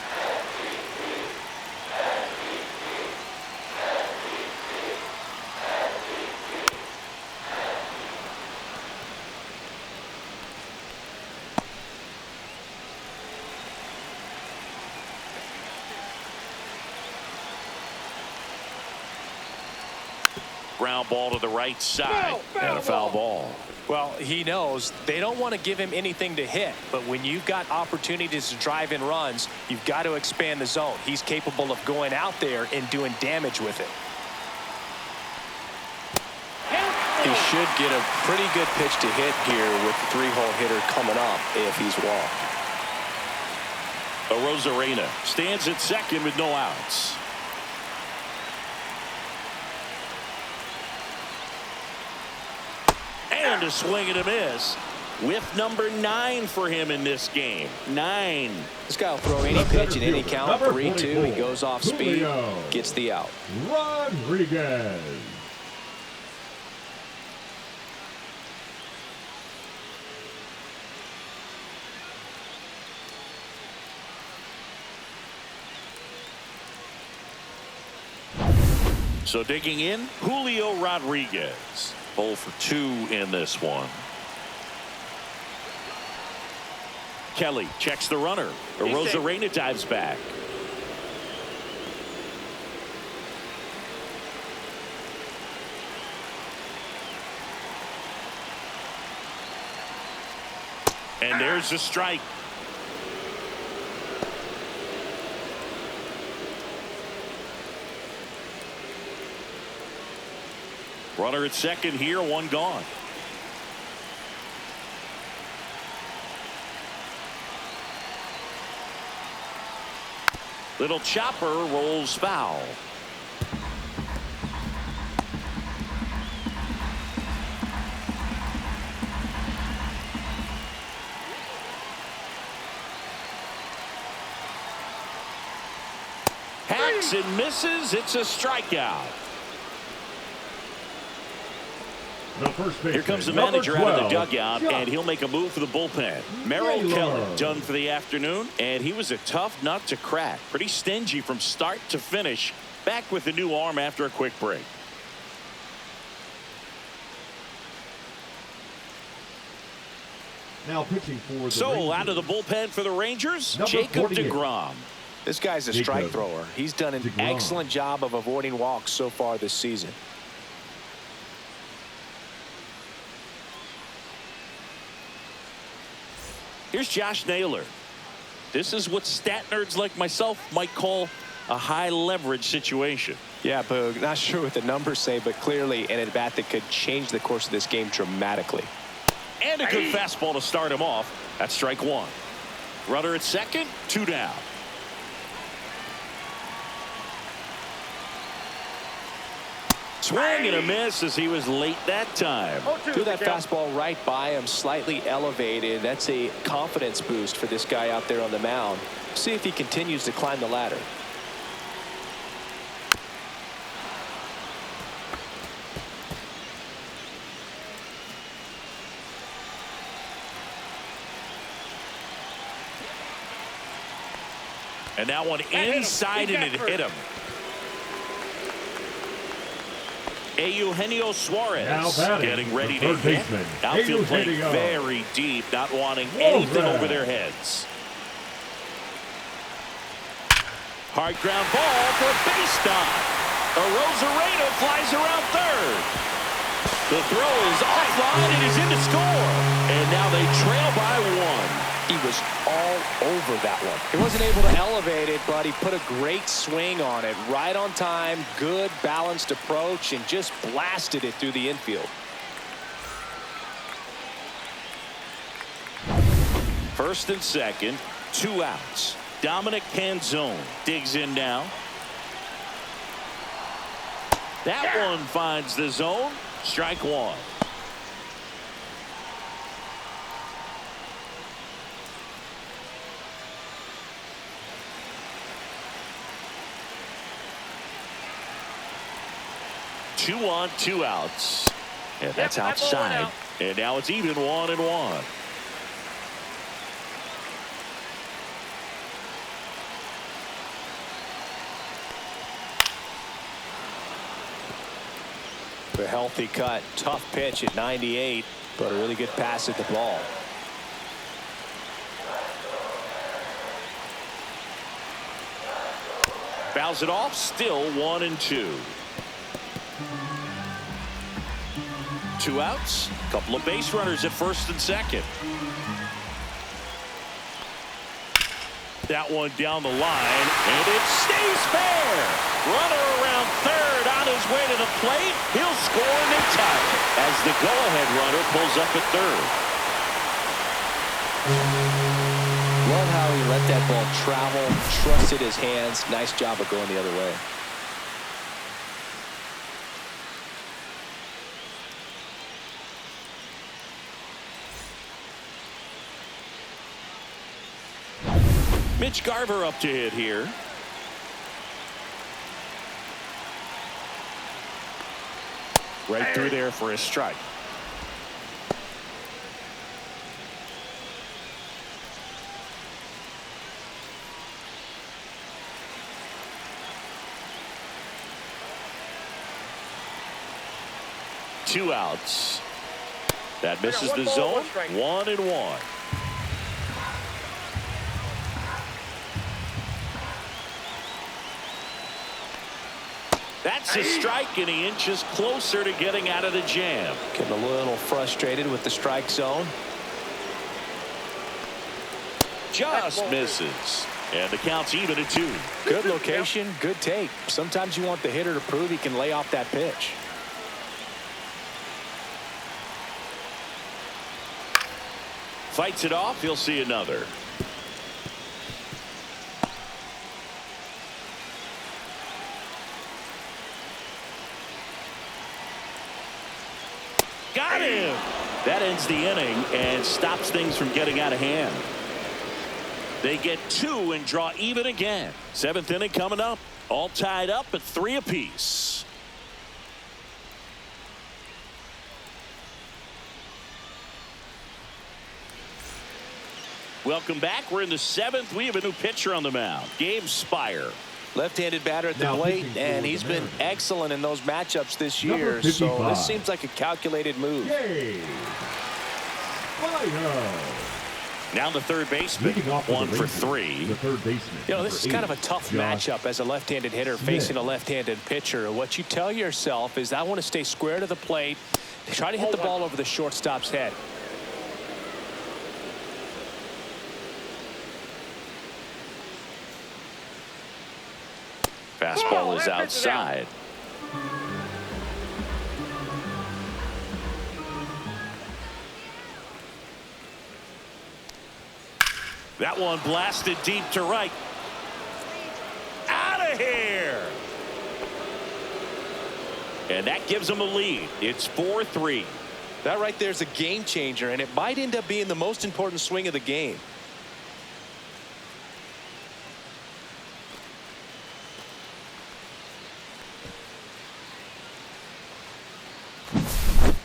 Ground ball to the right side. And a foul ball. Well, he knows they don't want to give him anything to hit, but when you've got opportunities to drive in runs, you've got to expand the zone. He's capable of going out there and doing damage with it. He should get a pretty good pitch to hit here with the 3-hole hitter coming up if he's walked. Arozarena stands at second with no outs. And a swing and a miss with number 9 for him in this game. 9. This guy will throw any pitch in any count. 3-2. He goes off speed, Julio gets the out. Rodriguez. So digging in, Julio Rodriguez. 0 for 2 in this one. Kelly checks the runner. Arozarena dives back. And there's the strike. Runner at second here, 1 gone. Little chopper rolls foul. Hacks and misses. It's a strikeout. Here comes the manager out of the dugout, and he'll make a move for the bullpen. Merrill Kelly done for the afternoon, and he was a tough nut to crack. Pretty stingy from start to finish. Back with the new arm after a quick break. Now pitching for the So Rangers. out of the bullpen for the Rangers, Number Jacob 48. deGrom. This guy's a strike thrower. He's done an DeGrom. excellent job of avoiding walks so far this season. Here's Josh Naylor. This is what stat nerds like myself might call a high leverage situation. Yeah, Boog, not sure what the numbers say, but clearly an at-bat that could change the course of this game dramatically. And a good fastball to start him off. That's strike 1. Runner at second, 2 down. Swing and a miss as he was late that time. Threw that fastball right by him, slightly elevated. That's a confidence boost for this guy out there on the mound. See if he continues to climb the ladder. And that one inside, and it hit him. Eugenio Suarez getting ready to hit. Outfield playing very deep, not wanting anything over their heads. Hard ground ball for a base stop. Arozarena flies around third. The throw is offline and is in to score. And now they trail by 1. He was all over that one. He wasn't able to elevate it, but he put a great swing on it. Right on time, good balanced approach, and just blasted it through the infield. First and second, 2 outs. Dominic Canzone digs in now. That one finds the zone. Strike one. Two on, 2 outs. And that's outside. And now it's even 1-1. A healthy cut, tough pitch at 98, but a really good pass at the ball. Fouls it off, still 1-2. 2 outs, couple of base runners at first and second. That one down the line, and it stays fair. Runner around third on his way to the plate. He'll score and they tie it as the go-ahead runner pulls up at third. Love how he let that ball travel, trusted his hands. Nice job of going the other way. Mitch Garver up to hit here. Right through there for a strike. Two outs. That misses the zone. 1-1. That's a strike, and he inches closer to getting out of the jam. Getting a little frustrated with the strike zone. Just misses. And the count's even at 2. Good location, good take. Sometimes you want the hitter to prove he can lay off that pitch. Fights it off. He'll see another. Got him. That ends the inning and stops things from getting out of hand. They get 2 and draw even again. 7th inning coming up. All tied up at 3 apiece. Welcome back. We're in the 7th. We have a new pitcher on the mound. Gabe Spire. Left-handed batter at the plate, and he's been excellent in those matchups this year. So this seems like a calculated move. Now the third baseman, 1 for 3. The third baseman. You know, this is kind of a tough matchup as a left-handed hitter facing a left-handed pitcher. What you tell yourself is, I want to stay square to the plate, try to hit the ball over the shortstop's head. Fastball is outside. That one blasted deep to right. Out of here. And that gives them a lead. It's 4-3. That right there is a game changer, and it might end up being the most important swing of the game.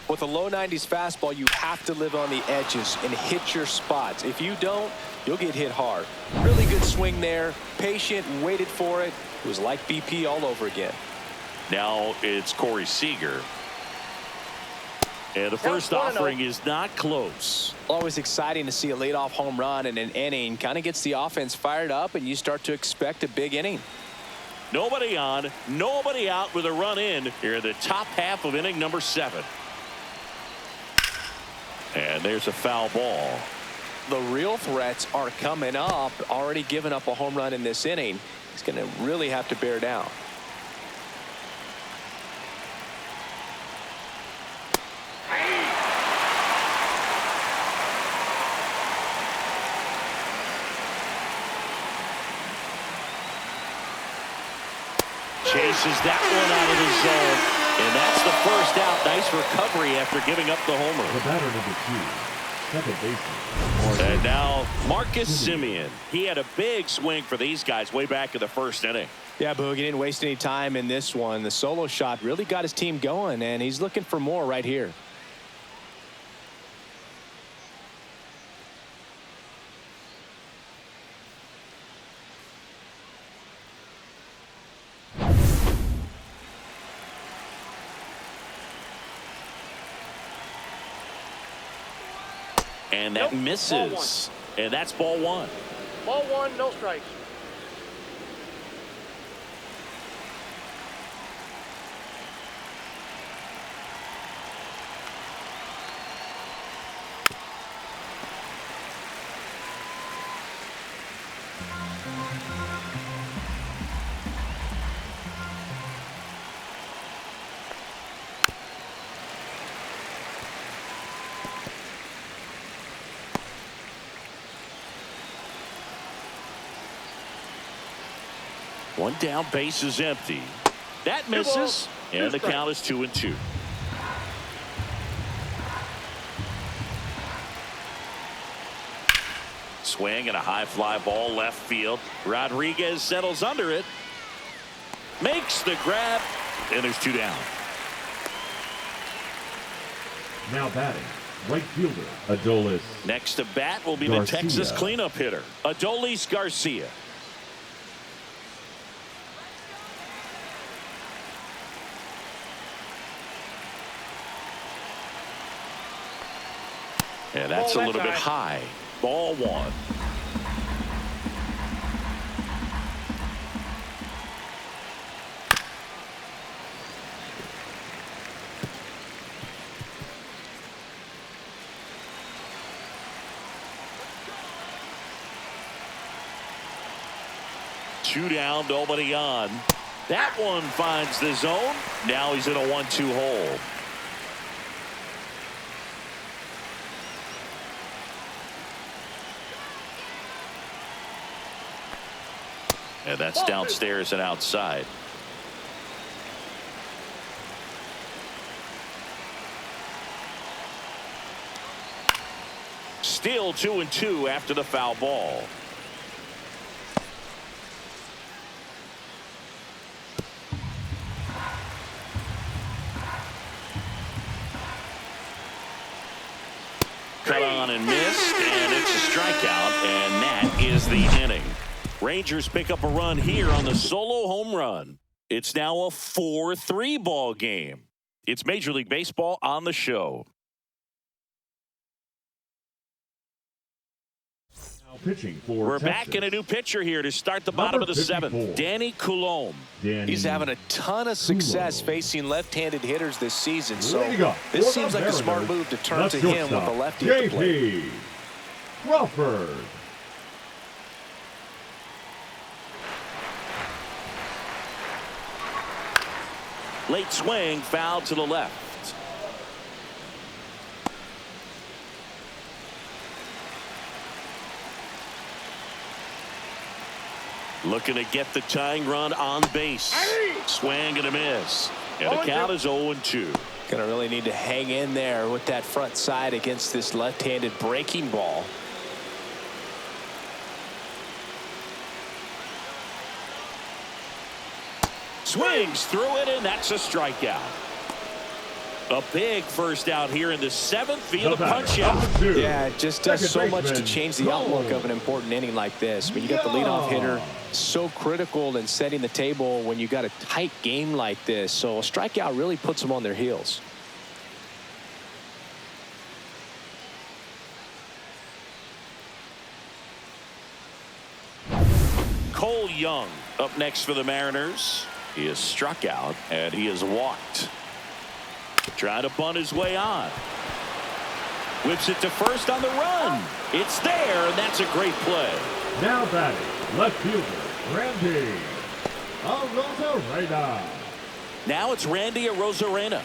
With a low 90s fastball, you have to live on the edges and hit your spots. If you don't, you'll get hit hard. Really good swing there. Patient, waited for it. It was like BP all over again. Now it's Corey Seager. And the first offering is not close. Always exciting to see a leadoff home run in an inning. Kind of gets the offense fired up, and you start to expect a big inning. Nobody on, nobody out with a run in here in the top half of inning number 7. And there's a foul ball. the real threats are coming up. Already given up a home run in this inning. He's going to really have to bear down. Chases that one out of the zone, and that's the first out. Nice recovery after giving up the homer. The batter number 2, second baseman. And now Marcus Semien. He had a big swing for these guys way back in the first inning. Yeah, Boog, he didn't waste any time in this one. The solo shot really got his team going, and he's looking for more right here. And that misses. And that's ball one. Ball one, no strikes. One down, base is empty. That misses. And the count is 2-2. Swing and a high fly ball left field. Rodriguez settles under it. Makes the grab. And there's 2 down. Now batting, right fielder, Adolis. Next to bat will be Garcia. the Texas cleanup hitter, Adolis Garcia. And that's a little bit high. Ball one. Two down, nobody on. That one finds the zone. Now he's in a 1-2 hole. And that's downstairs and outside. Still 2-2 after the foul ball. Cut on and missed, and it's a strikeout, and that is the inning. Rangers pick up a run here on the solo home run. It's now a 4-3 ball game. It's Major League Baseball on the show. Now pitching for We're Texas. back in a new pitcher here to start the bottom of the 7th. Danny Coulombe. He's having a ton of success facing left-handed hitters this season, so this seems like a smart move to turn to him with a lefty at the plate. Crawford. Late swing, foul to the left. Looking to get the tying run on base. Swing and a miss. And the count is 0-2. Gonna really need to hang in there with that front side against this left-handed breaking ball. Swings through it, and that's a strikeout. A big first out here in the 7th via the punch out. Yeah, it just does so much to change the outlook of an important inning like this. I mean, you got the leadoff hitter, so critical in setting the table when you got a tight game like this. So a strikeout really puts them on their heels. Cole Young up next for the Mariners. He is struck out and he is walked. Trying to bunt his way on. Whips it to first on the run. It's there, and that's a great play. Now batting, left fielder, Randy Arozarena. Now it's Randy Arozarena.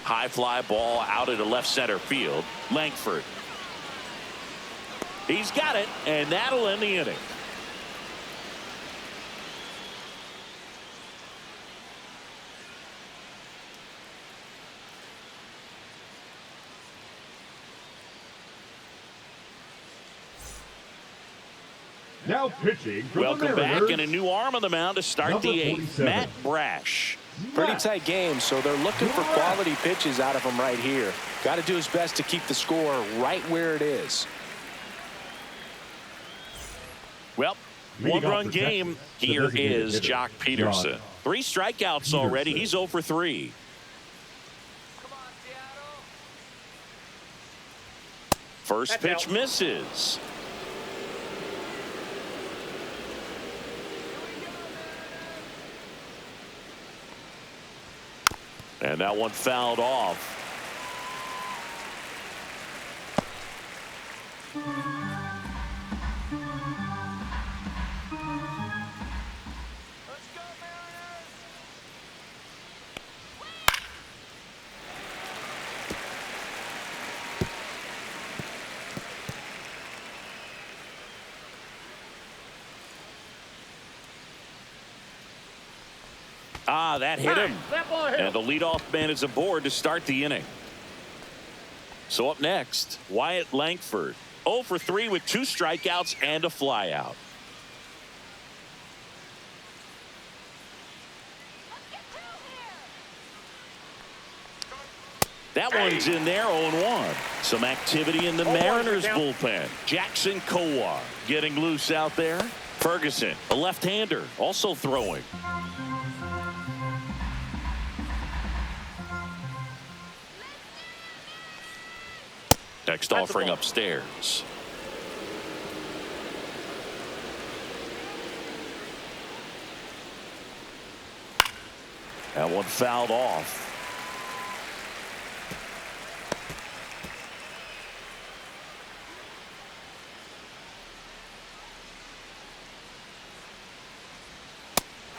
High fly ball out into left center field. Langford. He's got it, and that'll end the inning. Now pitching for Welcome the back, Mariners, and a new arm on the mound to start number the eighth. 47. Matt Brash. Pretty tight game, so they're looking for quality pitches out of him right here. Got to do his best to keep the score right where it is. Well, one-run game. Texas, the Here designated is hitter, Jock Peterson. Jock 3 strikeouts Peterson. already. He's 0 for 3. First pitch misses. And that one fouled off. That hit him. And the leadoff man is aboard to start the inning. So up next, Wyatt Langford. 0 for 3 with 2 strikeouts and a flyout. That one's in there, 0-1. Some activity in the Mariners bullpen. Jackson Kowar getting loose out there. Ferguson, a left-hander, also throwing. Next offering upstairs. That one fouled off.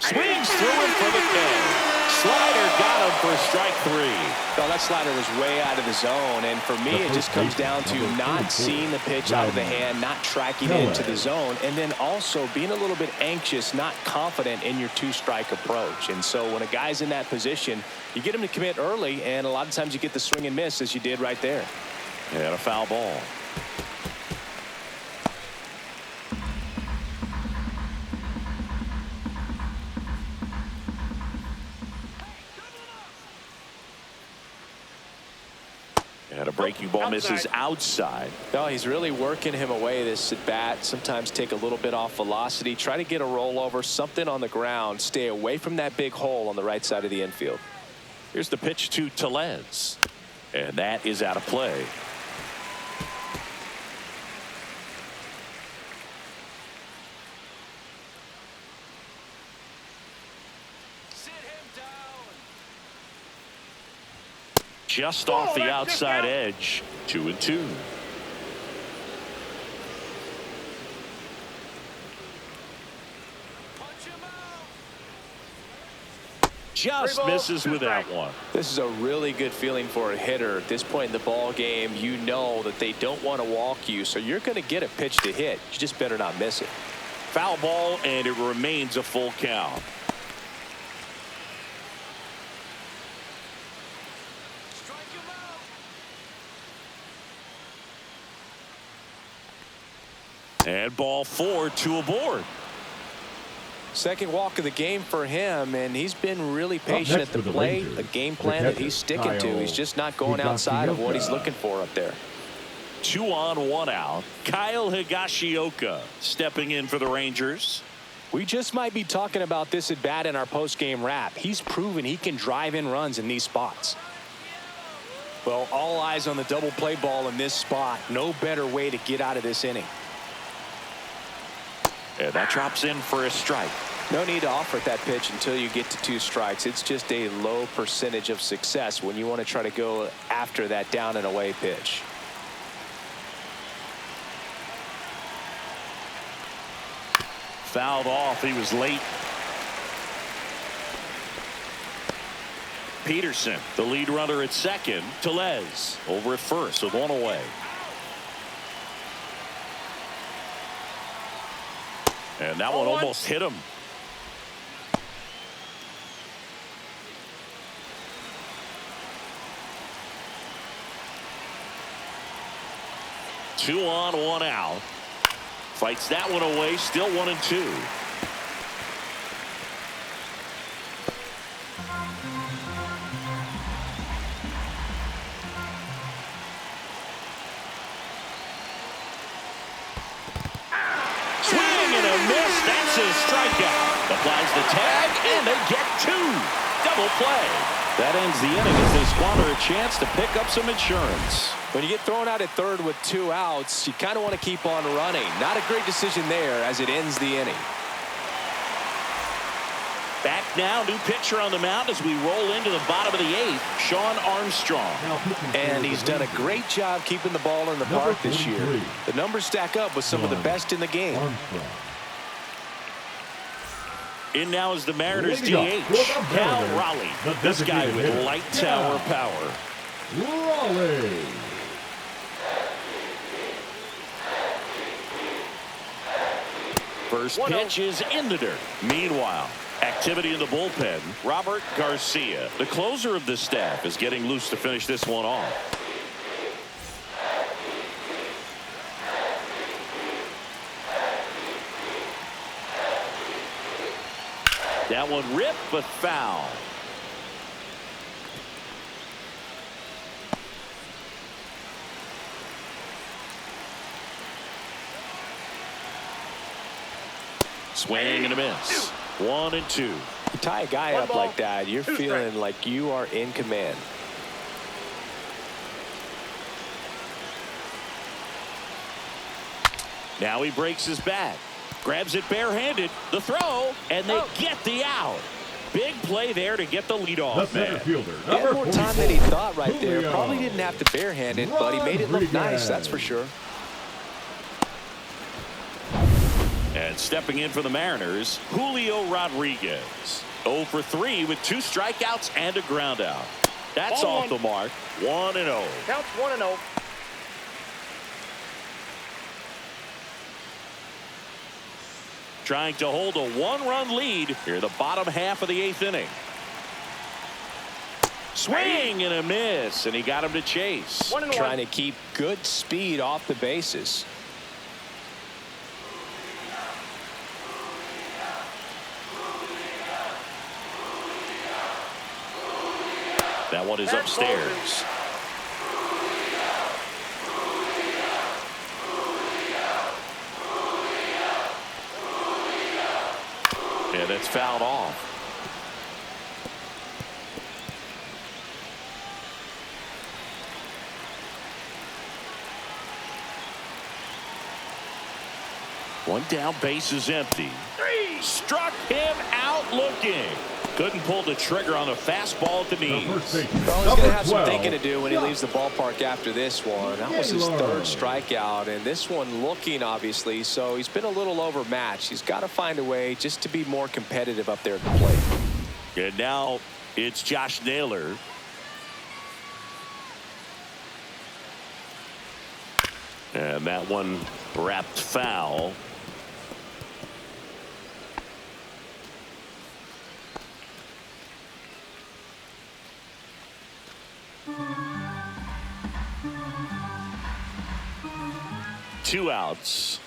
Swings through him for the K. Slider got him for strike 3. Well, that slider was way out of the zone, and for me, it just comes down to not seeing the pitch out of the hand, not tracking it into the zone, and then also being a little bit anxious, not confident in your 2-strike approach. And so when a guy's in that position, you get him to commit early, and a lot of times you get the swing and miss, as you did right there. And a foul ball. And a breaking ball misses outside. No, he's really working him away this at bat. Sometimes take a little bit off velocity. Try to get a rollover, something on the ground. Stay away from that big hole on the right side of the infield. Here's the pitch to Tellez. And that is out of play. Just off the outside edge. 2-2. Just misses with that one. This is a really good feeling for a hitter. At this point in the ball game, you know that they don't want to walk you, so you're going to get a pitch to hit. You just better not miss it. Foul ball, and it remains a full count. And ball 4, 2 aboard. Second walk of the game for him, and he's been really patient at the plate. A game plan that he's sticking to. He's just not going outside of what he's looking for up there. 2 on, 1 out. Kyle Higashioka stepping in for the Rangers. We just might be talking about this at bat in our post-game wrap. He's proven he can drive in runs in these spots. Well, all eyes on the double play ball in this spot. No better way to get out of this inning. And that drops in for a strike. No need to offer that pitch until you get to 2 strikes. It's just a low percentage of success when you want to try to go after that down and away pitch. Fouled off. He was late. Peterson, the lead runner at second. Tellez over at first with 1 away. And that one almost hit him. Two on, 1 out. Fights that one away. Still 1-2. Swing and a miss. That's his strikeout. Applies the tag, and they get 2. Double play. That ends the inning as they squander a chance to pick up some insurance. When you get thrown out at third with 2 outs, you kind of want to keep on running. Not a great decision there as it ends the inning. Back now, new pitcher on the mound as we roll into the bottom of the 8th, Sean Armstrong. And he's done a great job keeping the ball in the park this year. The numbers stack up with some of the best in the game. In now is the Mariners DH, Cal Raleigh. This guy with light tower power. Raleigh. First pitch is in the dirt. Meanwhile, activity in the bullpen. Robert Garcia, the closer of this staff, is getting loose to finish this one off. That one ripped, but foul. Swing and a miss. 1-2. You tie a guy up like that, you're feeling like you are in command. Now he breaks his bat. Grabs it barehanded. The throw, and they get the out. Big play there to get the leadoff man. He had more time than he thought right there. Probably didn't have to barehand it, but he made it look nice, that's for sure. And stepping in for the Mariners, Julio Rodriguez. 0 for 3 with 2 strikeouts and a ground out. That's off the mark. 1-0. Counts 1-0. Trying to hold a 1-run lead here the bottom half of the 8th inning. Swing and a miss, and he got him to chase. Trying to keep good speed off the bases. That one is upstairs. Yeah, that's fouled off. One down, base is empty. Struck him out looking. Couldn't pull the trigger on a fastball at the knees. Well, he's going to have some thinking to do when he leaves the ballpark after this one. That was his 3rd strikeout, and this one looking, obviously, so he's been a little overmatched. He's got to find a way just to be more competitive up there at the plate. And now it's Josh Naylor. And that one wrapped foul. Two outs.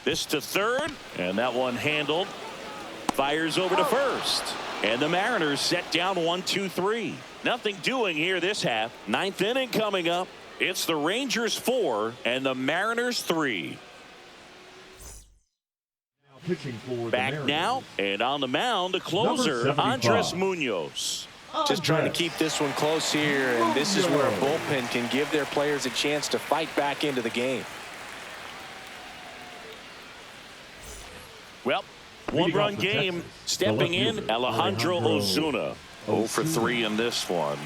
This to third, and that one handled. Fires over to first, and the Mariners set down 1-2-3. Nothing doing here this half. 9th inning coming up. It's the Rangers 4 and the Mariners 3. Back now, and on the mound, the closer, Andres Munoz. Just trying to keep this one close here, and this is where a bullpen can give their players a chance to fight back into the game. Well, one-run game. Stepping in, Alejandro Ozuna. 0 for 3 in this one.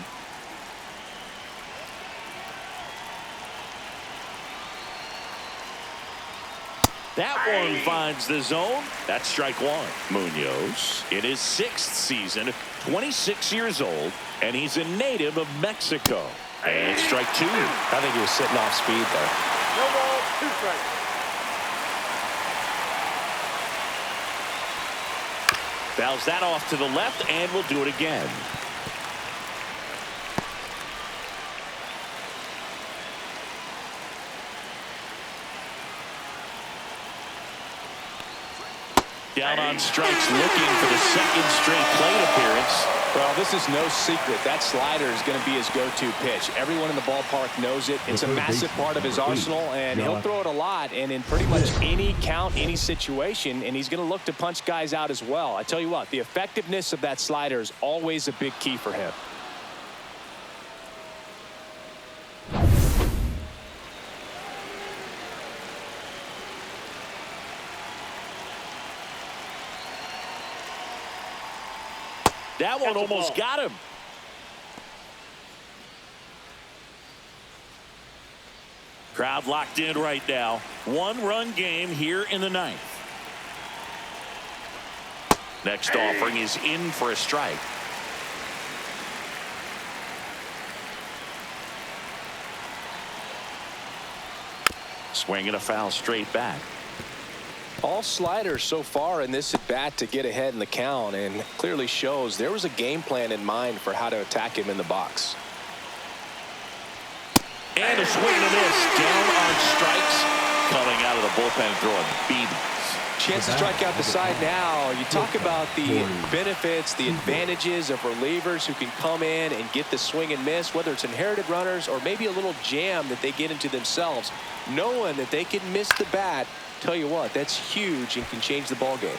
That one finds the zone. That's strike one. Munoz in his 6th season, 26 years old, and he's a native of Mexico. And strike 2. I think he was sitting off speed there. No ball, 2 strikes. Fouls that off to the left, and we'll do it again. Down on strikes, looking for the 2nd straight plate appearance. Well, this is no secret. That slider is going to be his go-to pitch. Everyone in the ballpark knows it. It's a massive part of his arsenal, and he'll throw it a lot and in pretty much any count, any situation, and he's going to look to punch guys out as well. I tell you what, the effectiveness of that slider is always a big key for him. That one almost got him. Crowd locked in right now. 1-run game here in the 9th. Next offering is in for a strike. Swing and a foul straight back. All sliders so far in this at bat to get ahead in the count, and clearly shows there was a game plan in mind for how to attack him in the box. And a swing and a miss. Down on strikes. Coming out of the bullpen throwing BBs. Chance to strike out the side now. You talk about the benefits, the advantages of relievers who can come in and get the swing and miss, whether it's inherited runners or maybe a little jam that they get into themselves. Knowing that they can miss the bat, tell you what, that's huge and can change the ball game.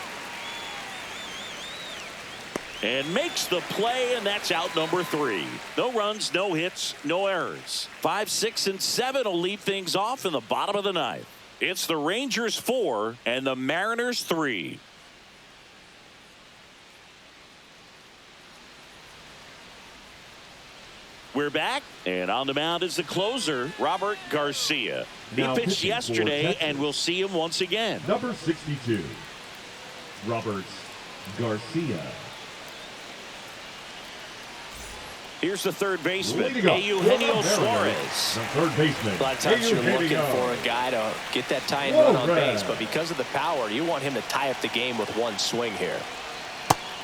And makes the play, and that's out number 3. No runs, no hits, no errors. 5, 6, and 7 will lead things off in the bottom of the 9th. It's the Rangers 4 and the Mariners 3. We're back, and on the mound is the closer, Robert Garcia. He pitched yesterday, and we'll see him once again. Number 62, Robert Garcia. Here's the third baseman, Eugenio Suarez. The third baseman. A lot of times you're looking for a guy to get that tying run on base, but because of the power, you want him to tie up the game with one swing here.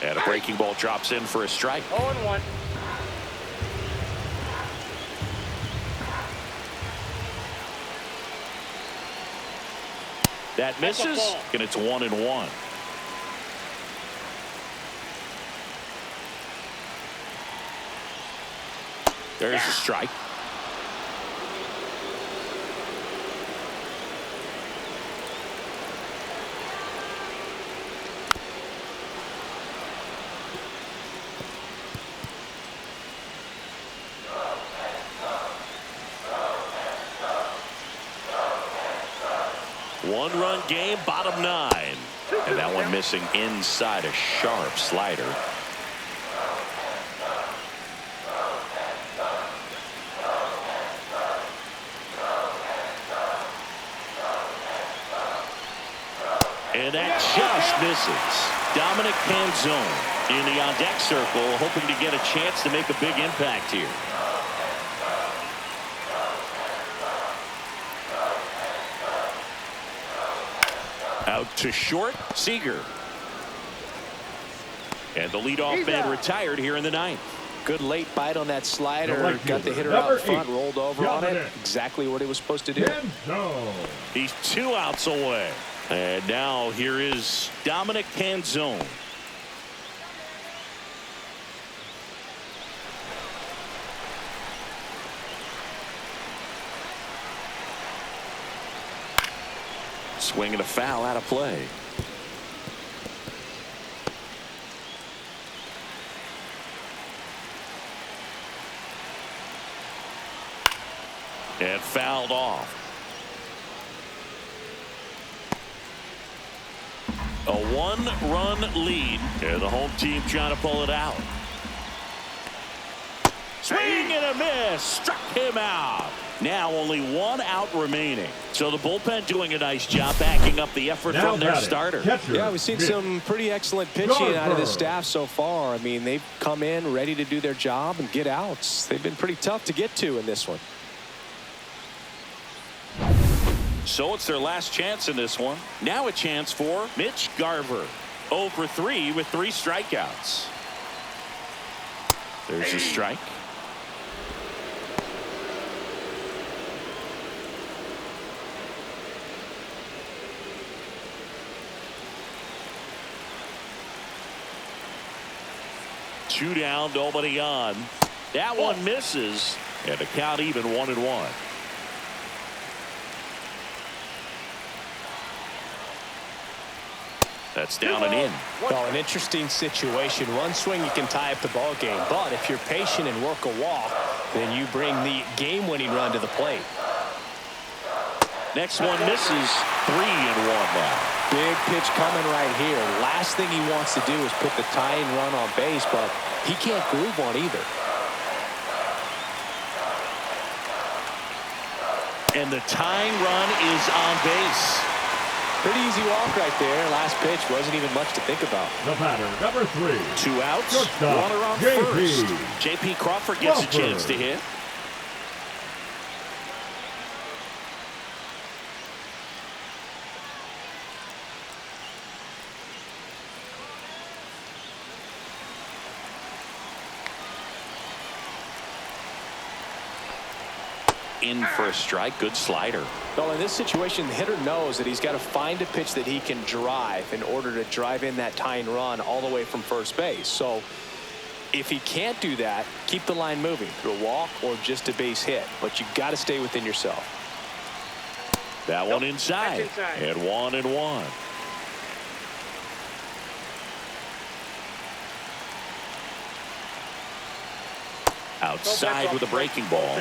And a breaking ball drops in for a strike. 0-1. That misses, and it's 1-1. There's a strike. One-run game, bottom 9. And that one missing inside a sharp slider. And that just misses. Dominic Panzone in the on-deck circle, hoping to get a chance to make a big impact here. Out to short, Seager. And the leadoff man retired here in the 9th. Good late bite on that slider. Got the hitter out front, rolled over on it. Exactly what he was supposed to do. He's 2 outs away. And now here is Dominic Panzone. Swing and a foul out of play. And fouled off. A 1-run lead, and the home team trying to pull it out. Swing and a miss. Struck him out. Now only 1 out remaining. So the bullpen doing a nice job backing up the effort Now from their batting, starter. catcher, Yeah, we've seen some pretty excellent pitching out of the staff so far. I mean, they've come in ready to do their job and get outs. They've been pretty tough to get to in this one. So it's their last chance in this one. Now a chance for Mitch Garver. 0 for 3 with 3 strikeouts. There's a strike. Two down, nobody on. That one misses, and the count even 1-1. That's down and in. Well, an interesting situation. One swing you can tie up the ball game, but if you're patient and work a walk, then you bring the game-winning run to the plate. Next one misses. 3-1 now. Big pitch coming right here. Last thing he wants to do is put the tying run on base, but he can't groove one either. And the tying run is on base. Pretty easy walk right there. Last pitch wasn't even much to think about. The batter, number 3. 2 outs. Shortstop, Runner on JP. first. J.P. Crawford gets a chance to hit. In for a strike. Good slider. Well, in this situation, the hitter knows that he's got to find a pitch that he can drive in order to drive in that tying run all the way from first base. So if he can't do that, keep the line moving through a walk or just a base hit. But you got to stay within yourself. That one inside. And 1-1. Outside with a breaking ball.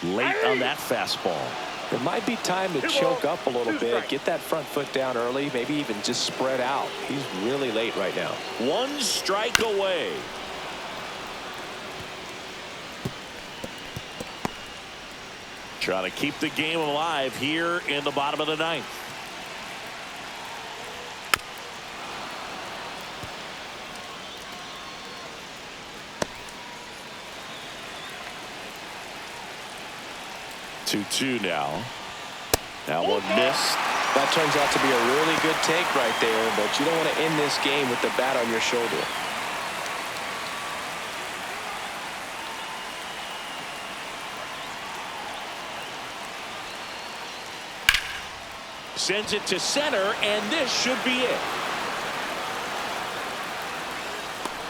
Late on that fastball. It might be time to choke up a little bit, get that front foot down early, maybe even just spread out. He's really late right now. 1 strike away. Trying to keep the game alive here in the bottom of the 9th. Two now. That one missed. That turns out to be a really good take right there, but you don't want to end this game with the bat on your shoulder. Sends it to center, and this should be it.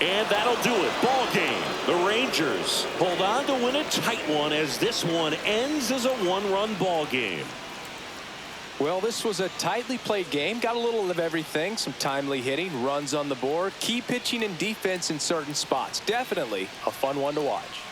And that'll do it. Ball game. The Rangers hold on to win a tight one as this one ends as a 1-run ball game. Well, this was a tightly played game. Got a little of everything. Some timely hitting, runs on the board, key pitching and defense in certain spots. Definitely a fun one to watch.